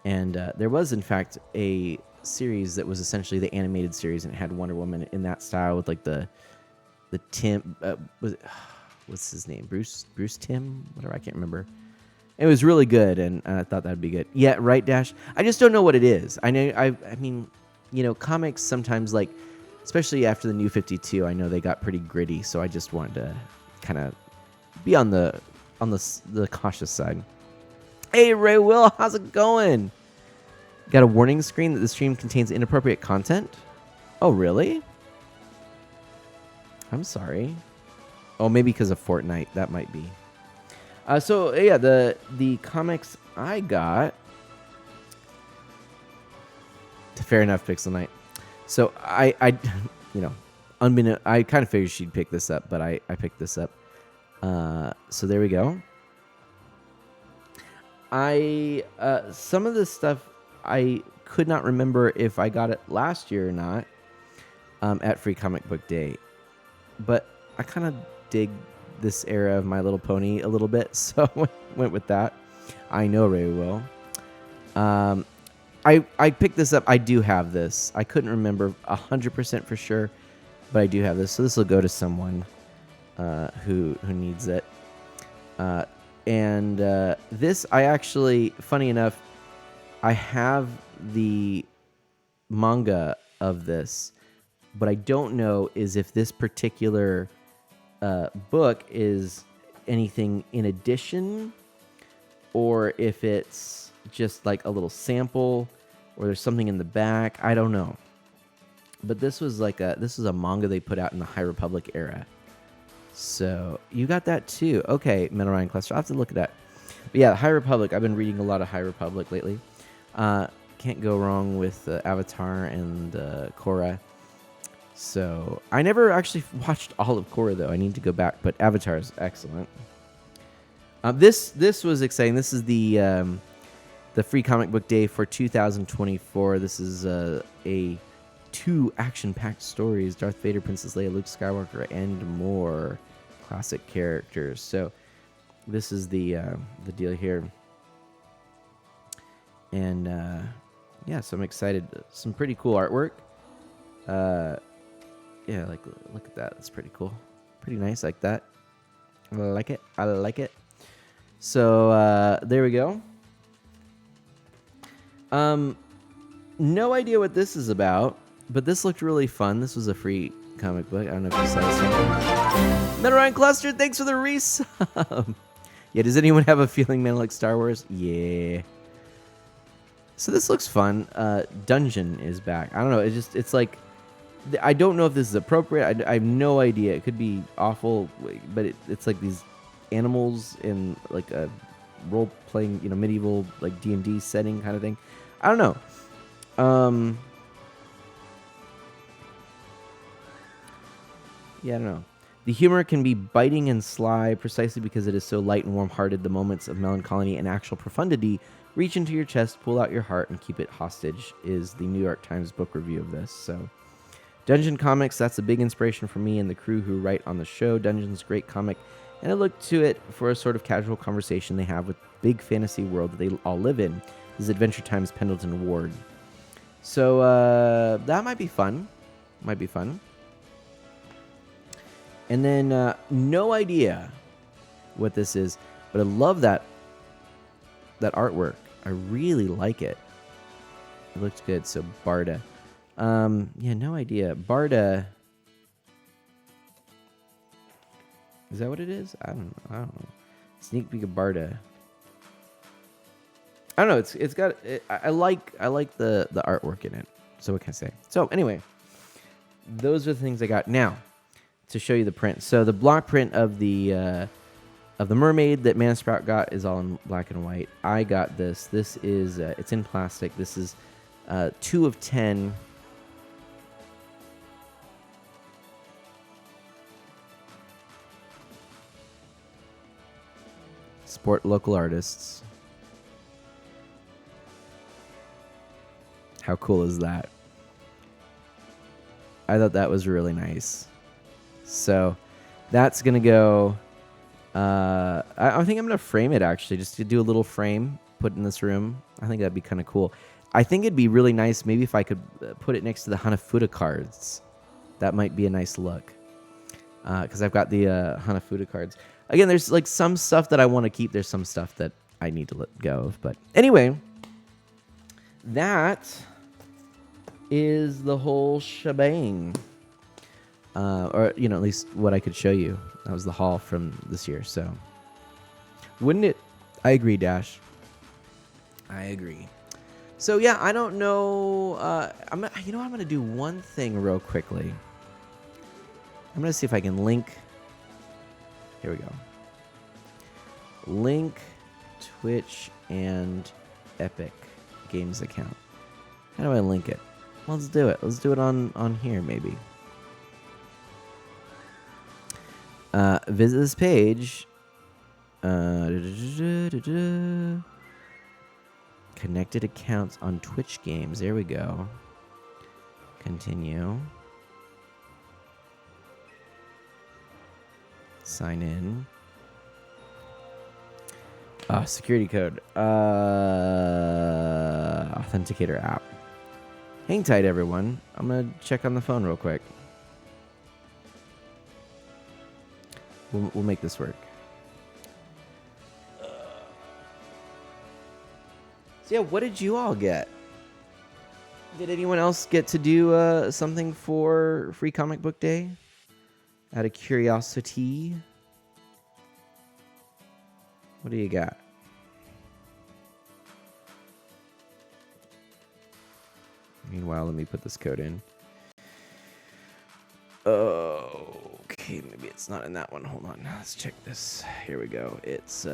and there was in fact a series that was essentially the animated series, and it had Wonder Woman in that style with like the Tim what's his name, Bruce Tim, whatever, I can't remember. It was really good, and I thought that'd be good. Yeah, right, Dash. I just don't know what it is. I know. I mean, comics sometimes, like, especially after the New 52, I know they got pretty gritty. So I just wanted to kind of be on the cautious side. Hey, Ray Will, how's it going? Got a warning screen that the stream contains inappropriate content. Oh, really? I'm sorry. Oh, maybe because of Fortnite. That might be. So yeah, the comics I got. Fair enough, Pixel Knight. So I I kind of figured she'd pick this up, but I picked this up. So there we go. Some of this stuff I could not remember if I got it last year or not at Free Comic Book Day, but I kind of dig this era of My Little Pony a little bit, so went with that. I know Ray will. I picked this up. I do have this. I couldn't remember 100% for sure, but I do have this. So this will go to someone who needs it. And this, I actually, funny enough, I have the manga of this, but I don't know is if this particular book is anything in addition, or if it's just like a little sample, or there's something in the back. I don't know. But this was a manga they put out in the High Republic era. So you got that too. Okay, Metal Ryan Cluster. I'll have to look at that. But yeah, High Republic. I've been reading a lot of High Republic lately. Can't go wrong with Avatar and Korra. So I never actually watched all of Korra though. I need to go back, but Avatar is excellent. This was exciting. This is the Free Comic Book Day for 2024. This is a 2 action-packed stories: Darth Vader, Princess Leia, Luke Skywalker, and more classic characters. So this is the deal here. And yeah, so I'm excited. Some pretty cool artwork. Yeah, like, look at that. That's pretty cool. Pretty nice, like that. I like it. I like it. So there we go. No idea what this is about, but this looked really fun. This was a free comic book. I don't know if you saw this. Metal Ryan Cluster, thanks for the resub. Yeah, does anyone have a feeling man like Star Wars? Yeah. So this looks fun. Dungeon is back. I don't know. It's like, I don't know if this is appropriate. I have no idea. It could be awful, but it's like these animals in like a role-playing, medieval like D&D setting kind of thing. I don't know. Yeah, I don't know. The humor can be biting and sly precisely because it is so light and warm-hearted. The moments of melancholy and actual profundity reach into your chest, pull out your heart, and keep it hostage is the New York Times book review of this. So Dungeon Comics, that's a big inspiration for me and the crew who write on the show. Dungeon's a great comic, and I look to it for a sort of casual conversation they have with big fantasy world that they all live in. This is Adventure Time's Pendleton Ward. So that might be fun. Might be fun. And then no idea what this is, but I love that artwork. I really like it. It looks good. So Barda. Yeah, no idea. Barda. Is that what it is? I don't know. Sneak peek of Barda. I don't know. It's got. I like the artwork in it. So what can I say? So anyway, those are the things I got. Now, to show you the print. So the block print of the mermaid that Mana Sprout got is all in black and white. I got this. This is it's in plastic. This is 2 of 10. Support local artists. How cool is that? I thought that was really nice. So that's going to go... I think I'm going to frame it, actually, just to do a little frame, put in this room. I think that'd be kind of cool. I think it'd be really nice maybe if I could put it next to the Hanafuda cards. That might be a nice look. Because I've got the Hanafuda cards. Again, there's like some stuff that I want to keep. There's some stuff that I need to let go of. But anyway, that is the whole shebang. Or, you know, at least what I could show you. That was the haul from this year. So, wouldn't it? I agree, Dash. I agree. So, yeah, I don't know. I'm going to do one thing real quickly. I'm going to see if I can link. Here we go. Link Twitch and Epic Games account. How do I link it? Let's do it. Let's do it on here, maybe. Visit this page. Connected accounts on Twitch games. There we go. Continue. Sign in. Security code. Authenticator app. Hang tight, everyone. I'm going to check on the phone real quick. We'll make this work. So yeah, what did you all get? Did anyone else get to do something for Free Comic Book Day? Out of curiosity. What do you got? Meanwhile, let me put this code in. Okay, maybe it's not in that one. Hold on. Let's check this. Here we go. It's